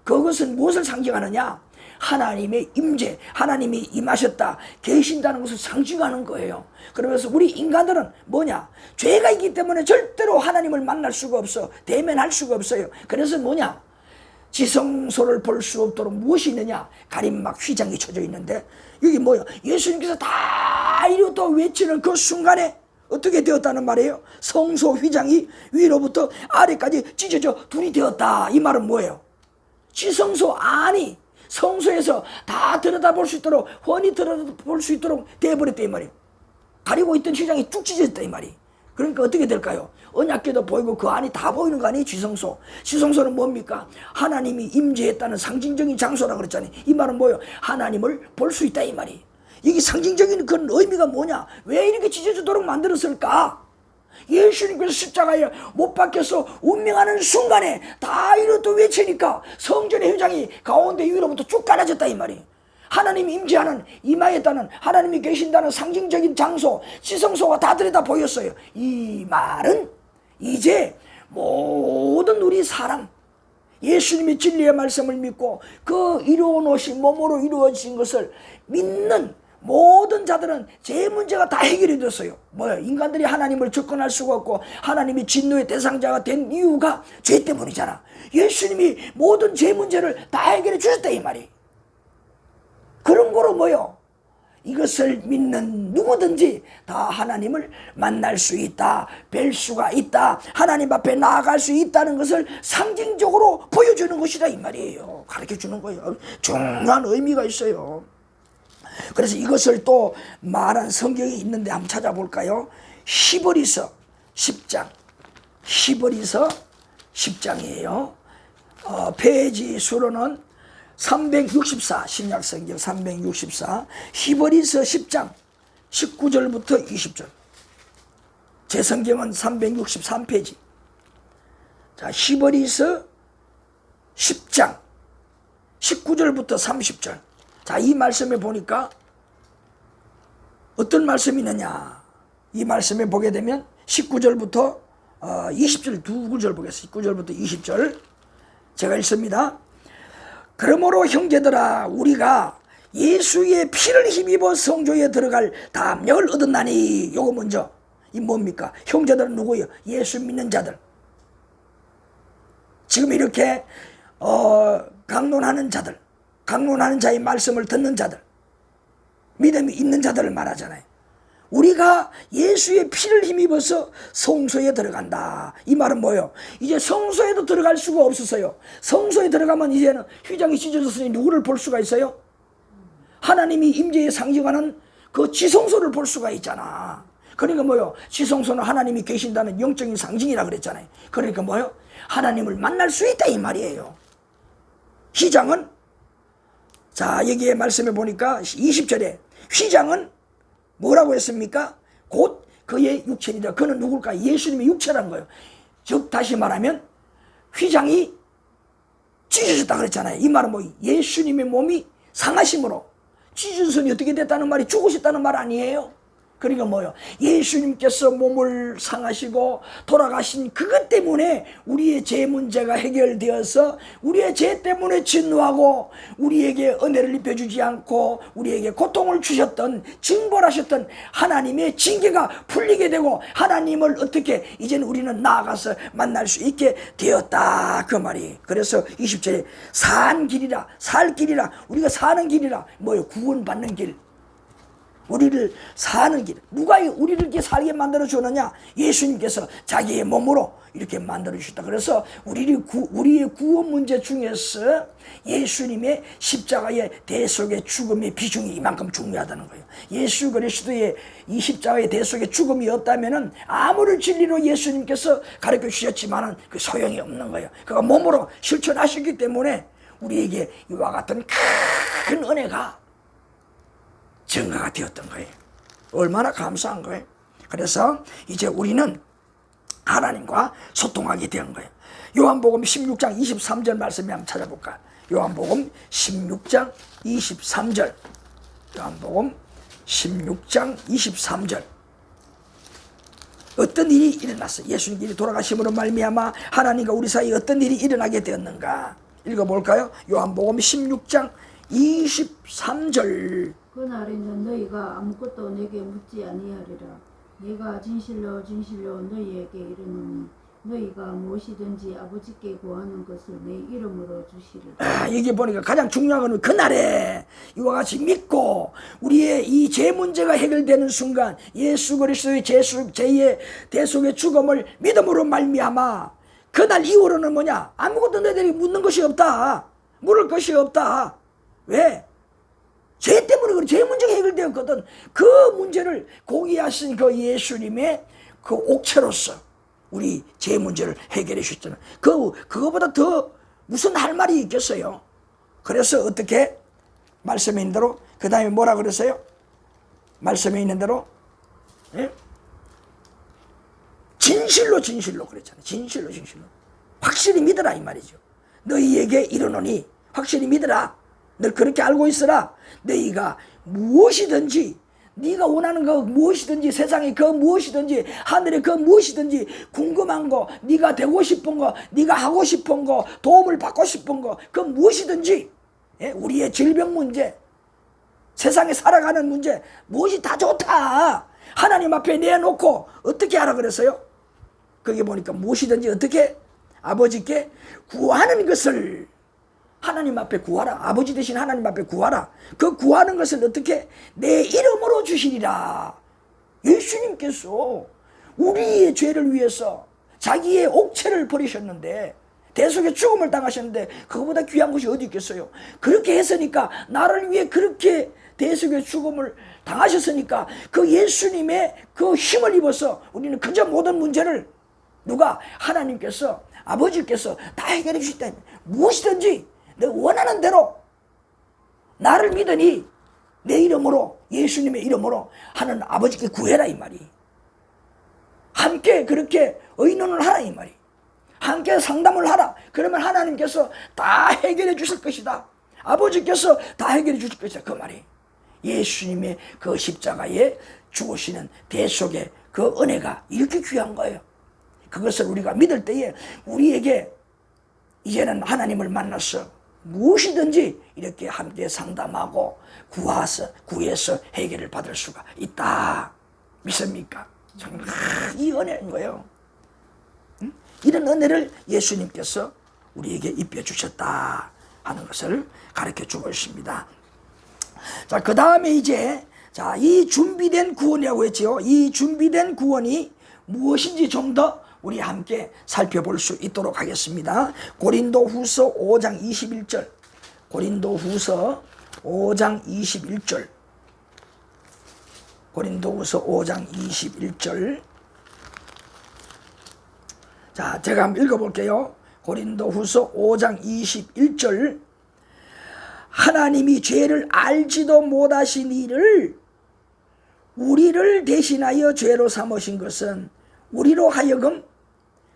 그것은 무엇을 상징하느냐? 하나님의 임재, 하나님이 임하셨다, 계신다는 것을 상징하는 거예요. 그러면서 우리 인간들은 뭐냐? 죄가 있기 때문에 절대로 하나님을 만날 수가 없어. 대면할 수가 없어요. 그래서 뭐냐? 지성소를 볼 수 없도록 무엇이 있느냐? 가림막 휘장이 쳐져 있는데 여기 뭐야? 예수님께서 다 이루었다 외치는 그 순간에 어떻게 되었다는 말이에요? 성소 휘장이 위로부터 아래까지 찢어져 둘이 되었다. 이 말은 뭐예요? 지성소 안이 성소에서 다 들여다볼 수 있도록, 훤히 들여다볼 수 있도록 되어버렸다 이 말이에요. 가리고 있던 휘장이 쭉 찢어졌다 이 말이. 그러니까 어떻게 될까요? 언약궤도 보이고 그 안이 다 보이는 거 아니에요? 지성소. 지성소는 뭡니까? 하나님이 임재했다는 상징적인 장소라 그랬잖아요. 이 말은 뭐예요? 하나님을 볼 수 있다 이 말이. 이게 상징적인 그런 의미가 뭐냐? 왜 이렇게 찢어지도록 만들었을까? 예수님께서 십자가에 못 박혀서 운명하는 순간에 다 이렇다 외치니까 성전의 휘장이 가운데 위로부터 쭉 갈라졌다 이 말이. 하나님이 임재하는, 임하였다는, 하나님이 계신다는 상징적인 장소, 지성소가 다 들여다 보였어요. 이 말은 이제 모든 우리 사람, 예수님의 진리의 말씀을 믿고 그 이루어 놓으신 몸으로 이루어진 것을 믿는 모든 자들은 제 문제가 다 해결이 됐어요. 뭐야? 인간들이 하나님을 접근할 수가 없고 하나님이 진노의 대상자가 된 이유가 죄 때문이잖아. 예수님이 모든 제 문제를 다 해결해 주셨다 이 말이. 그런 거로 뭐요? 이것을 믿는 누구든지 다 하나님을 만날 수 있다, 뵐 수가 있다, 하나님 앞에 나아갈 수 있다는 것을 상징적으로 보여주는 것이다 이 말이에요. 가르쳐주는 거예요. 중요한 의미가 있어요. 그래서 이것을 또 말한 성경이 있는데 한번 찾아볼까요? 히브리서 10장, 히브리서 10장이에요. 페이지 수로는 364, 신약성경 364, 히브리서 10장 19절부터 20절. 제 성경은 363페이지. 자, 히브리서 10장 19절부터 30절. 자, 이 말씀에 보니까 어떤 말씀이 있느냐? 이 말씀에 보게 되면 19절부터 20절 두 구절 보겠습니다. 19절부터 20절 제가 읽습니다. 그러므로 형제들아, 우리가 예수의 피를 힘입어 성소에 들어갈 담력을 얻었나니. 요거 먼저. 이 뭡니까? 형제들은 누구예요? 예수 믿는 자들. 지금 이렇게 강론하는 자들, 강론하는 자의 말씀을 듣는 자들, 믿음이 있는 자들을 말하잖아요. 우리가 예수의 피를 힘입어서 성소에 들어간다. 이 말은 뭐예요? 이제 성소에도 들어갈 수가 없었어요. 성소에 들어가면 이제는 휘장이 찢어졌으니 누구를 볼 수가 있어요? 하나님이 임재에 상징하는 그 지성소를 볼 수가 있잖아. 그러니까 뭐예요? 지성소는 하나님이 계신다는 영적인 상징이라 그랬잖아요. 그러니까 뭐예요? 하나님을 만날 수 있다 이 말이에요. 휘장은, 자, 여기에 말씀해 보니까 20절에 휘장은 뭐라고 했습니까? 곧 그의 육체니라. 그는 누굴까? 예수님의 육체란 거예요. 즉 다시 말하면 휘장이 찢어졌다 그랬잖아요. 이 말은 뭐 예수님의 몸이 상하심으로 찢어졌으니 어떻게 됐다는 말이 죽으셨다는 말 아니에요? 그러니까 뭐요? 예수님께서 몸을 상하시고 돌아가신 그것 때문에 우리의 죄 문제가 해결되어서 우리의 죄 때문에 진노하고 우리에게 은혜를 입혀주지 않고 우리에게 고통을 주셨던 징벌하셨던 하나님의 징계가 풀리게 되고 하나님을 어떻게 이제는 우리는 나아가서 만날 수 있게 되었다 그 말이. 그래서 20절에 산 길이라 살 길이라 우리가 사는 길이라 뭐요? 구원받는 길. 우리를 사는 길. 누가 우리를 이렇게 살게 만들어 주느냐? 예수님께서 자기의 몸으로 이렇게 만들어 주셨다. 그래서 우리의 구원 문제 중에서 예수님의 십자가의 대속의 죽음의 비중이 이만큼 중요하다는 거예요. 예수 그리스도의 이 십자가의 대속의 죽음이 없다면은 아무리 진리로 예수님께서 가르쳐 주셨지만은 그 소용이 없는 거예요. 그가 몸으로 실천하셨기 때문에 우리에게 이와 같은 큰 은혜가 증거가 되었던 거예요. 얼마나 감사한 거예요. 그래서 이제 우리는 하나님과 소통하게 된 거예요. 요한복음 16장 23절 말씀을 한번 찾아볼까? 요한복음 16장 23절. 요한복음 16장 23절. 어떤 일이 일어났어요? 예수님이 돌아가심으로 말미암아 하나님과 우리 사이에 어떤 일이 일어나게 되었는가? 읽어볼까요? 요한복음 16장 23절. 그날에는 너희가 아무것도 내게 묻지 아니하리라. 내가 진실로 진실로 너희에게 이르노니 너희가 무엇이든지 아버지께 구하는 것을 내 이름으로 주시리라. 여기 보니까 가장 중요한 건 그날에 이와 같이 믿고 우리의 이 죄 문제가 해결되는 순간 예수 그리스도의 죄의 대속의 죽음을 믿음으로 말미암아 그날 이후로는 뭐냐? 아무것도 너희들이 묻는 것이 없다. 물을 것이 없다. 왜? 죄 때문에 그래. 죄 문제가 해결되었거든. 그 문제를 공의하신 그 예수님의 그 옥체로서 우리 죄 문제를 해결해 주셨잖아요. 그거보다 더 무슨 할 말이 있겠어요? 그래서 어떻게? 말씀에 있는 대로 그 다음에 뭐라 그랬어요? 말씀에 있는 대로 예? 진실로 그랬잖아요. 진실로 확실히 믿으라 이 말이죠. 너희에게 이르노니 확실히 믿으라. 너 그렇게 알고 있으라. 너희가 무엇이든지 네가 원하는 거 무엇이든지 세상에 그 무엇이든지 하늘에 그 무엇이든지 궁금한 거 네가 되고 싶은 거 네가 하고 싶은 거 도움을 받고 싶은 거 그 무엇이든지 예? 우리의 질병 문제 세상에 살아가는 문제 무엇이 다 좋다. 하나님 앞에 내놓고 어떻게 하라 그랬어요? 거기 보니까 무엇이든지 어떻게 아버지께 구하는 것을 하나님 앞에 구하라. 아버지 대신 하나님 앞에 구하라. 그 구하는 것을 어떻게? 내 이름으로 주시리라. 예수님께서 우리의 죄를 위해서 자기의 옥체를 버리셨는데 대속의 죽음을 당하셨는데 그거보다 귀한 것이 어디 있겠어요? 그렇게 했으니까 나를 위해 그렇게 대속의 죽음을 당하셨으니까 그 예수님의 그 힘을 입어서 우리는 그저 모든 문제를 누가? 하나님께서 아버지께서 다 해결해 주셨다. 무엇이든지 내 원하는 대로 나를 믿으니 내 이름으로 예수님의 이름으로 하는 아버지께 구해라 이 말이. 함께 그렇게 의논을 하라 이 말이. 함께 상담을 하라. 그러면 하나님께서 다 해결해 주실 것이다. 아버지께서 다 해결해 주실 것이다 그 말이. 예수님의 그 십자가에 죽으시는 대속의 그 은혜가 이렇게 귀한 거예요. 그것을 우리가 믿을 때에 우리에게 이제는 하나님을 만나서 무엇이든지 이렇게 함께 상담하고 구해서 해결을 받을 수가 있다. 믿습니까? 정말 이 은혜인 거예요. 응? 이런 은혜를 예수님께서 우리에게 입혀주셨다 하는 것을 가르쳐 주고 있습니다. 자, 그 다음에 이제 이 준비된 구원이라고 했지요. 이 준비된 구원이 무엇인지 좀 더 우리 함께 살펴볼 수 있도록 하겠습니다. 고린도후서 5장 21절. 고린도후서 5장 21절. 고린도후서 5장 21절. 자, 제가 한번 읽어볼게요. 고린도후서 5장 21절. 하나님이 죄를 알지도 못하신 이를 우리를 대신하여 죄로 삼으신 것은 우리로 하여금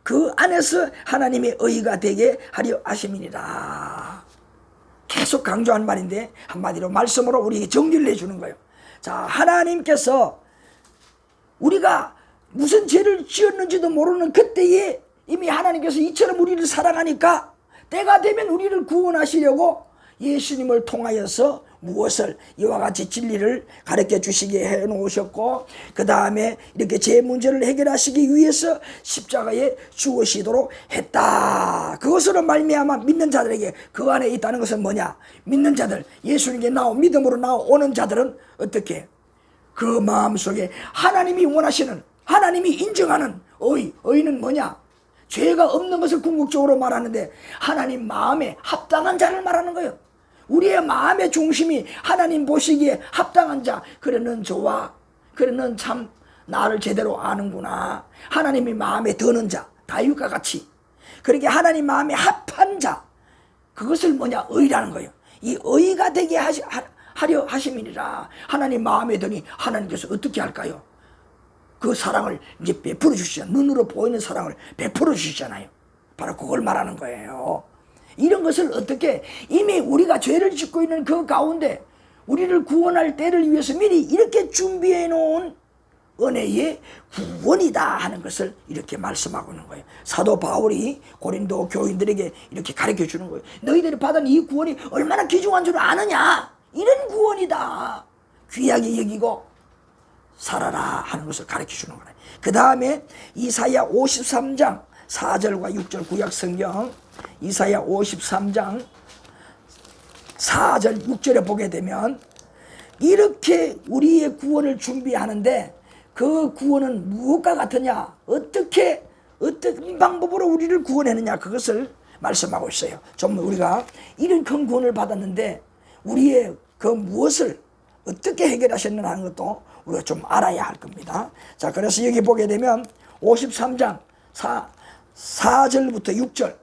그 안에서 하나님의 의가 되게 하려 하심이니라. 계속 강조한 말인데 한마디로 말씀으로 우리에게 정리를 해주는 거예요. 자, 하나님께서 우리가 무슨 죄를 지었는지도 모르는 그때에 이미 하나님께서 이처럼 우리를 사랑하니까 때가 되면 우리를 구원하시려고 예수님을 통하여서 무엇을 이와 같이 진리를 가르쳐 주시게 해 놓으셨고, 그 다음에 이렇게 제 문제를 해결하시기 위해서 십자가에 죽으시도록 했다. 그것으로 말미암아 믿는 자들에게 그 안에 있다는 것은 뭐냐? 믿는 자들, 예수님께 믿음으로 나오는 자들은 어떻게? 그 마음속에 하나님이 원하시는, 하나님이 인정하는 의는 뭐냐? 죄가 없는 것을 궁극적으로 말하는데 하나님 마음에 합당한 자를 말하는 거예요. 우리의 마음의 중심이 하나님 보시기에 합당한 자, 그래 넌 좋아, 그래 넌 참 나를 제대로 아는구나, 하나님이 마음에 드는 자, 다윗과 같이 그렇게 하나님 마음에 합한 자, 그것을 뭐냐? 의라는 거예요. 이 의가 되게 하려 하심이니라. 하나님 마음에 드니 하나님께서 어떻게 할까요? 그 사랑을 이제 베풀어 주시잖아요. 눈으로 보이는 사랑을 베풀어 주시잖아요. 바로 그걸 말하는 거예요. 이런 것을 어떻게, 이미 우리가 죄를 짓고 있는 그 가운데 우리를 구원할 때를 위해서 미리 이렇게 준비해 놓은 은혜의 구원이다 하는 것을 이렇게 말씀하고 있는 거예요. 사도 바울이 고린도 교인들에게 이렇게 가르쳐 주는 거예요. 너희들이 받은 이 구원이 얼마나 귀중한 줄 아느냐? 이런 구원이다. 귀하게 여기고 살아라 하는 것을 가르쳐 주는 거예요. 그 다음에 이사야 53장 4절과 6절 구약 성경, 이사야 53장 4절 6절에 보게 되면 이렇게 우리의 구원을 준비하는데 그 구원은 무엇과 같으냐? 어떻게 어떤 방법으로 우리를 구원했느냐? 그것을 말씀하고 있어요. 좀 우리가 이런 큰 구원을 받았는데 우리의 그 무엇을 어떻게 해결하셨느냐 하는 것도 우리가 좀 알아야 할 겁니다. 자, 그래서 여기 보게 되면 53장 4절부터 6절.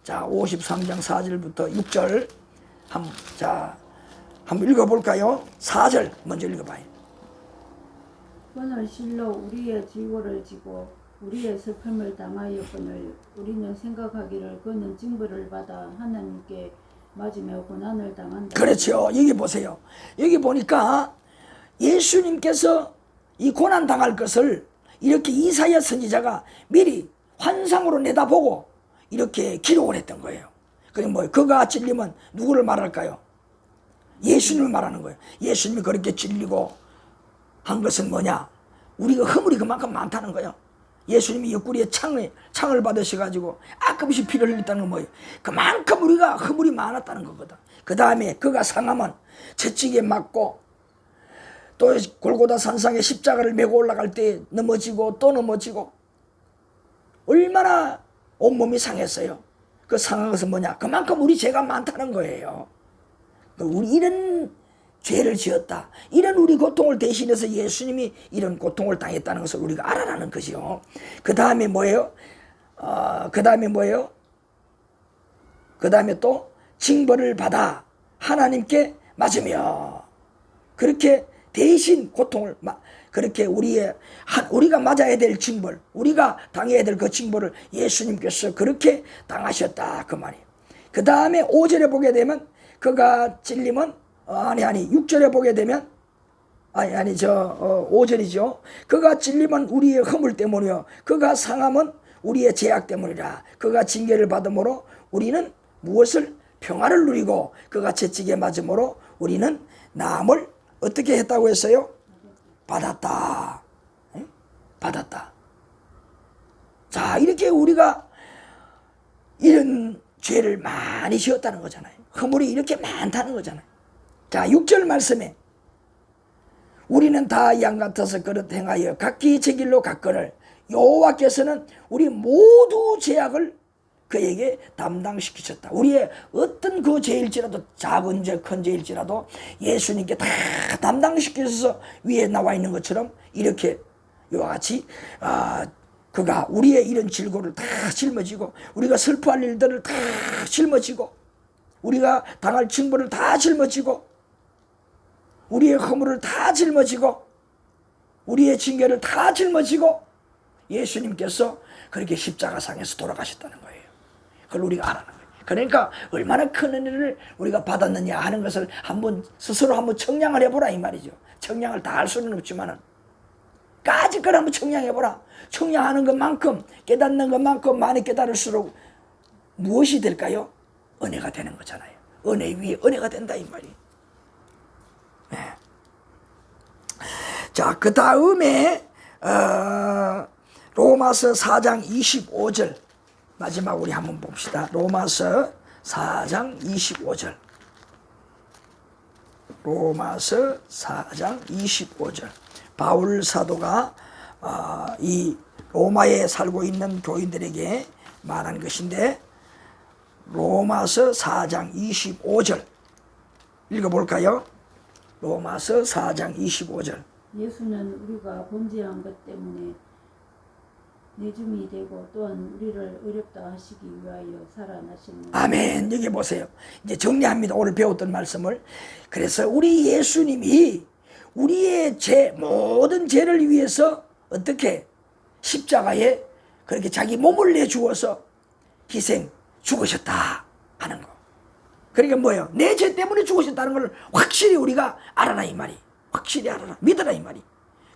자, 53장 4절부터 6절. 한번 읽어볼까요? 4절 먼저 읽어봐요. 그는 실로 우리의 지고를 지고 우리의 슬픔을 당하였거늘 우리는 생각하기를 그는 징벌을 받아 하나님께 맞으며 고난을 당한다. 그렇죠. 여기 보세요. 여기 보니까 예수님께서 이 고난 당할 것을 이렇게 이사야 선지자가 미리 환상으로 내다보고 이렇게 기록을 했던 거예요. 그게 뭐예요? 그가 찔리면 누구를 말할까요? 예수님을 말하는 거예요. 예수님이 그렇게 찔리고 한 것은 뭐냐? 우리가 허물이 그만큼 많다는 거예요. 예수님이 옆구리에 창을 받으셔가지고 아낌없이 피를 흘렸다는 건 뭐예요? 그만큼 우리가 허물이 많았다는 거거든. 그 다음에 그가 상함은 채찍에 맞고 또 골고다 산상에 십자가를 메고 올라갈 때 넘어지고 또 넘어지고 얼마나 온몸이 상했어요. 그 상한 것은 뭐냐? 그만큼 우리 죄가 많다는 거예요. 우리 이런 죄를 지었다, 이런 우리 고통을 대신해서 예수님이 이런 고통을 당했다는 것을 우리가 알아라는 것이요. 그 다음에 뭐예요? 그 다음에 또 징벌을 받아 하나님께 맞으며, 그렇게 대신 고통을 그렇게 우리가 맞아야 될 징벌, 우리가 당해야 될 그 징벌을 예수님께서 그렇게 당하셨다 그 말이에요. 그 다음에 5절에 보게 되면 그가 찔림은 6절에 보게 되면 5절이죠. 그가 찔림은 우리의 허물 때문이요 그가 상함은 우리의 죄악 때문이라. 그가 징계를 받음으로 우리는 무엇을? 평화를 누리고 그가 채찍에 맞음으로 우리는 나음을 어떻게 했다고 했어요? 받았다. 받았다. 자, 이렇게 우리가 이런 죄를 많이 지었다는 거잖아요. 허물이 이렇게 많다는 거잖아요. 자, 6절 말씀에 우리는 다 양 같아서 그릇 행하여 각기 제 길로 갔거늘 여호와께서는 우리 모두 죄악을 그에게 담당시키셨다. 우리의 어떤 그 죄일지라도, 작은 죄 큰 죄일지라도 예수님께 다 담당시키셔서 위에 나와 있는 것처럼 이렇게 이와 같이 그가 우리의 이런 질고를 다 짊어지고 우리가 슬퍼할 일들을 다 짊어지고 우리가 당할 징벌을 다 짊어지고 우리의 허물을 다 짊어지고 우리의 징계를 다 짊어지고 예수님께서 그렇게 십자가상에서 돌아가셨다는 거예요. 그걸 우리가 알아는 거예요. 그러니까 얼마나 큰 은혜를 우리가 받았느냐 하는 것을 스스로 한번 청량을 해보라 이 말이죠. 청량을 다 할 수는 없지만은 까짓 걸 한번 청량해보라. 청량하는 것만큼, 깨닫는 것만큼 많이 깨달을수록 무엇이 될까요? 은혜가 되는 거잖아요. 은혜 위에 은혜가 된다 이 말이에요. 네. 자, 그 다음에 로마서 4장 25절 마지막 우리 한번 봅시다. 로마서 4장 25절. 로마서 4장 25절. 바울 사도가 이 로마에 살고 있는 교인들에게 말한 것인데, 로마서 4장 25절 읽어볼까요? 로마서 4장 25절. 예수는 우리가 범죄한 것 때문에 내줌이 되고 또한 우리를 어렵다 하시기 위하여 살아나시는. 아멘. 여기 보세요. 이제 정리합니다. 오늘 배웠던 말씀을. 그래서 우리 예수님이 우리의 모든 죄를 위해서 어떻게 십자가에 그렇게 자기 몸을 내주어서 희생 죽으셨다 하는 거. 그러니까 뭐예요? 내 죄 때문에 죽으셨다는 걸 확실히 우리가 알아라 이 말이. 확실히 알아라. 믿어라 이 말이.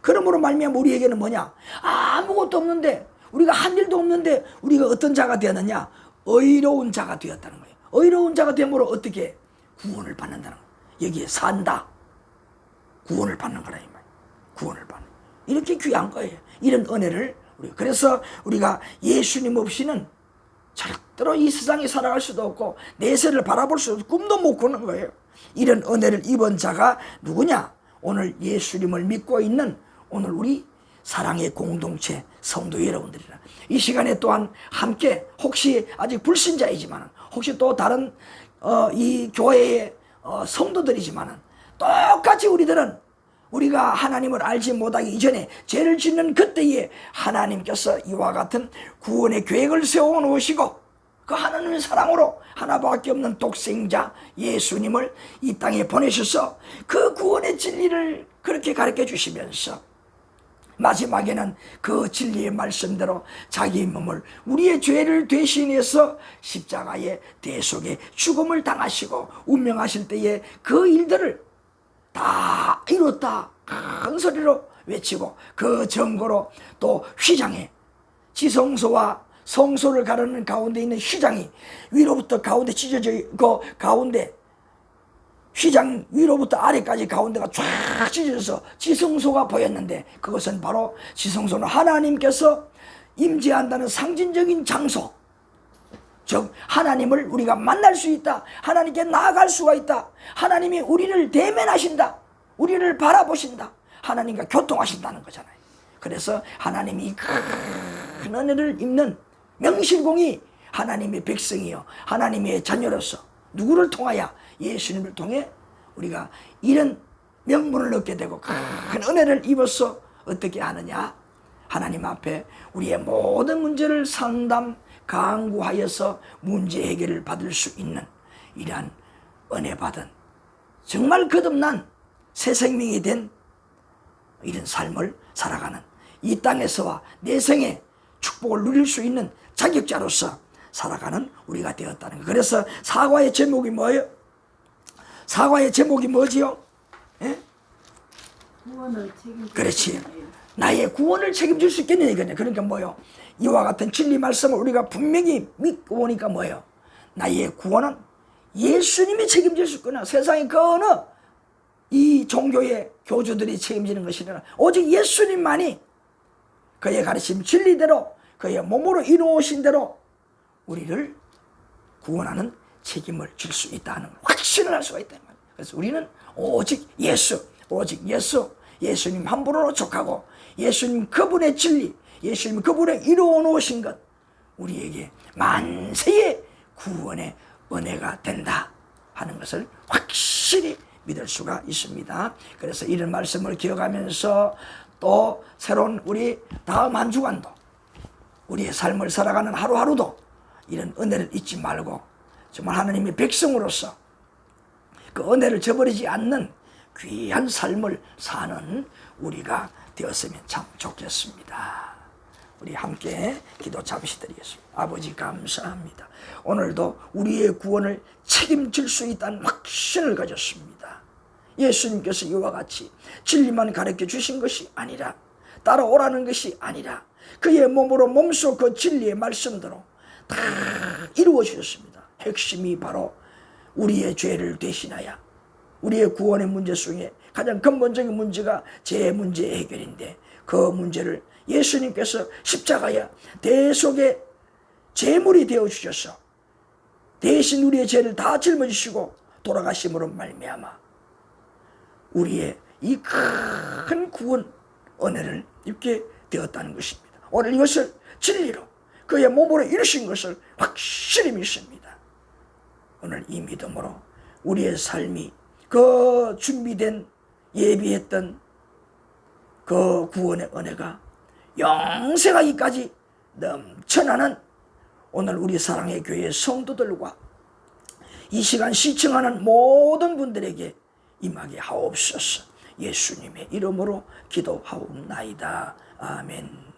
그러므로 말미암아 우리에게는 뭐냐? 아무것도 없는데, 우리가 한 일도 없는데 우리가 어떤 자가 되었느냐? 의로운 자가 되었다는 거예요. 의로운 자가 되므로 어떻게? 구원을 받는다는 거예요. 여기에 산다. 구원을 받는 거라 이 말이에요. 구원을 받는. 이렇게 귀한 거예요. 이런 은혜를 그래서 우리가 예수님 없이는 절대로 이 세상에 살아갈 수도 없고 내세를 바라볼 수 없고 꿈도 못 꾸는 거예요. 이런 은혜를 입은 자가 누구냐? 오늘 예수님을 믿고 있는 오늘 우리 사랑의 공동체 성도 여러분들이라. 이 시간에 또한 함께 혹시 아직 불신자이지만 혹시 또 다른 이 교회의 성도들이지만 똑같이 우리들은 우리가 하나님을 알지 못하기 이전에 죄를 짓는 그때에 하나님께서 이와 같은 구원의 계획을 세워 놓으시고 그 하나님의 사랑으로 하나밖에 없는 독생자 예수님을 이 땅에 보내셔서 그 구원의 진리를 그렇게 가르쳐 주시면서 마지막에는 그 진리의 말씀대로 자기 몸을 우리의 죄를 대신해서 십자가의 대속에 죽음을 당하시고 운명하실 때에 그 일들을 다 이뤘다 큰 소리로 외치고 그 증거로 또 휘장에 지성소와 성소를 가르는 가운데 있는 휘장이 위로부터 가운데 찢어져 그 가운데 휘장 위로부터 아래까지 가운데가 쫙 찢어져서 지성소가 보였는데 그것은 바로 지성소는 하나님께서 임재한다는 상징적인 장소, 즉 하나님을 우리가 만날 수 있다, 하나님께 나아갈 수가 있다, 하나님이 우리를 대면하신다, 우리를 바라보신다, 하나님과 교통하신다는 거잖아요. 그래서 하나님이 큰 은혜를 입는 명실공히 하나님의 백성이요 하나님의 자녀로서 누구를 통하여? 예수님을 통해 우리가 이런 명분을 얻게 되고 큰 은혜를 입어서 어떻게 하느냐? 하나님 앞에 우리의 모든 문제를 상담 강구하여서 문제 해결을 받을 수 있는 이러한 은혜 받은 정말 거듭난 새 생명이 된 이런 삶을 살아가는 이 땅에서와 내생의 축복을 누릴 수 있는 자격자로서 살아가는 우리가 되었다는 것. 그래서 사과의 제목이 뭐예요? 사과의 제목이 뭐지요? 예? 구원을 책임질 그렇지. 나의 구원을 책임질 수 있겠냐 이거냐. 그러니까 뭐요? 이와 같은 진리 말씀을 우리가 분명히 믿고 보니까 뭐예요? 나의 구원은 예수님이 책임질 수 있구나. 세상에 그 어느 이 종교의 교주들이 책임지는 것이 아니라 오직 예수님만이 그의 가르침 진리대로 그의 몸으로 이루어오신 대로 우리를 구원하는 책임을 질 수 있다는 확신을 할 수가 있다. 그래서 우리는 오직 예수, 예수님 한 분으로 족하고 예수님 그분의 진리, 예수님 그분의 이루어 놓으신 것 우리에게 만세의 구원의 은혜가 된다 하는 것을 확실히 믿을 수가 있습니다. 그래서 이런 말씀을 기억하면서 또 새로운 우리 다음 한 주간도 우리의 삶을 살아가는 하루하루도 이런 은혜를 잊지 말고 정말 하나님의 백성으로서 그 은혜를 저버리지 않는 귀한 삶을 사는 우리가 되었으면 참 좋겠습니다. 우리 함께 기도 잠시 드리겠습니다. 아버지 감사합니다. 오늘도 우리의 구원을 책임질 수 있다는 확신을 가졌습니다. 예수님께서 이와 같이 진리만 가르쳐 주신 것이 아니라, 따라오라는 것이 아니라, 그의 몸으로 몸소 그 진리의 말씀대로 다 이루어 주셨습니다. 핵심이 바로 우리의 죄를 대신하여 우리의 구원의 문제 속에 가장 근본적인 문제가 죄 문제 해결인데, 그 문제를 예수님께서 십자가에 대속의 제물이 되어 주셔서 대신 우리의 죄를 다 짊어지시고 돌아가심으로 말미암아 우리의 이 큰 구원 은혜를 입게 되었다는 것입니다. 오늘 이것을 진리로 그의 몸으로 이루신 것을 확실히 믿습니다. 오늘 이 믿음으로 우리의 삶이 그 준비된 예비했던 그 구원의 은혜가 영생하기까지 넘쳐나는 오늘 우리 사랑의 교회 성도들과 이 시간 시청하는 모든 분들에게 임하게 하옵소서. 예수님의 이름으로 기도하옵나이다. 아멘.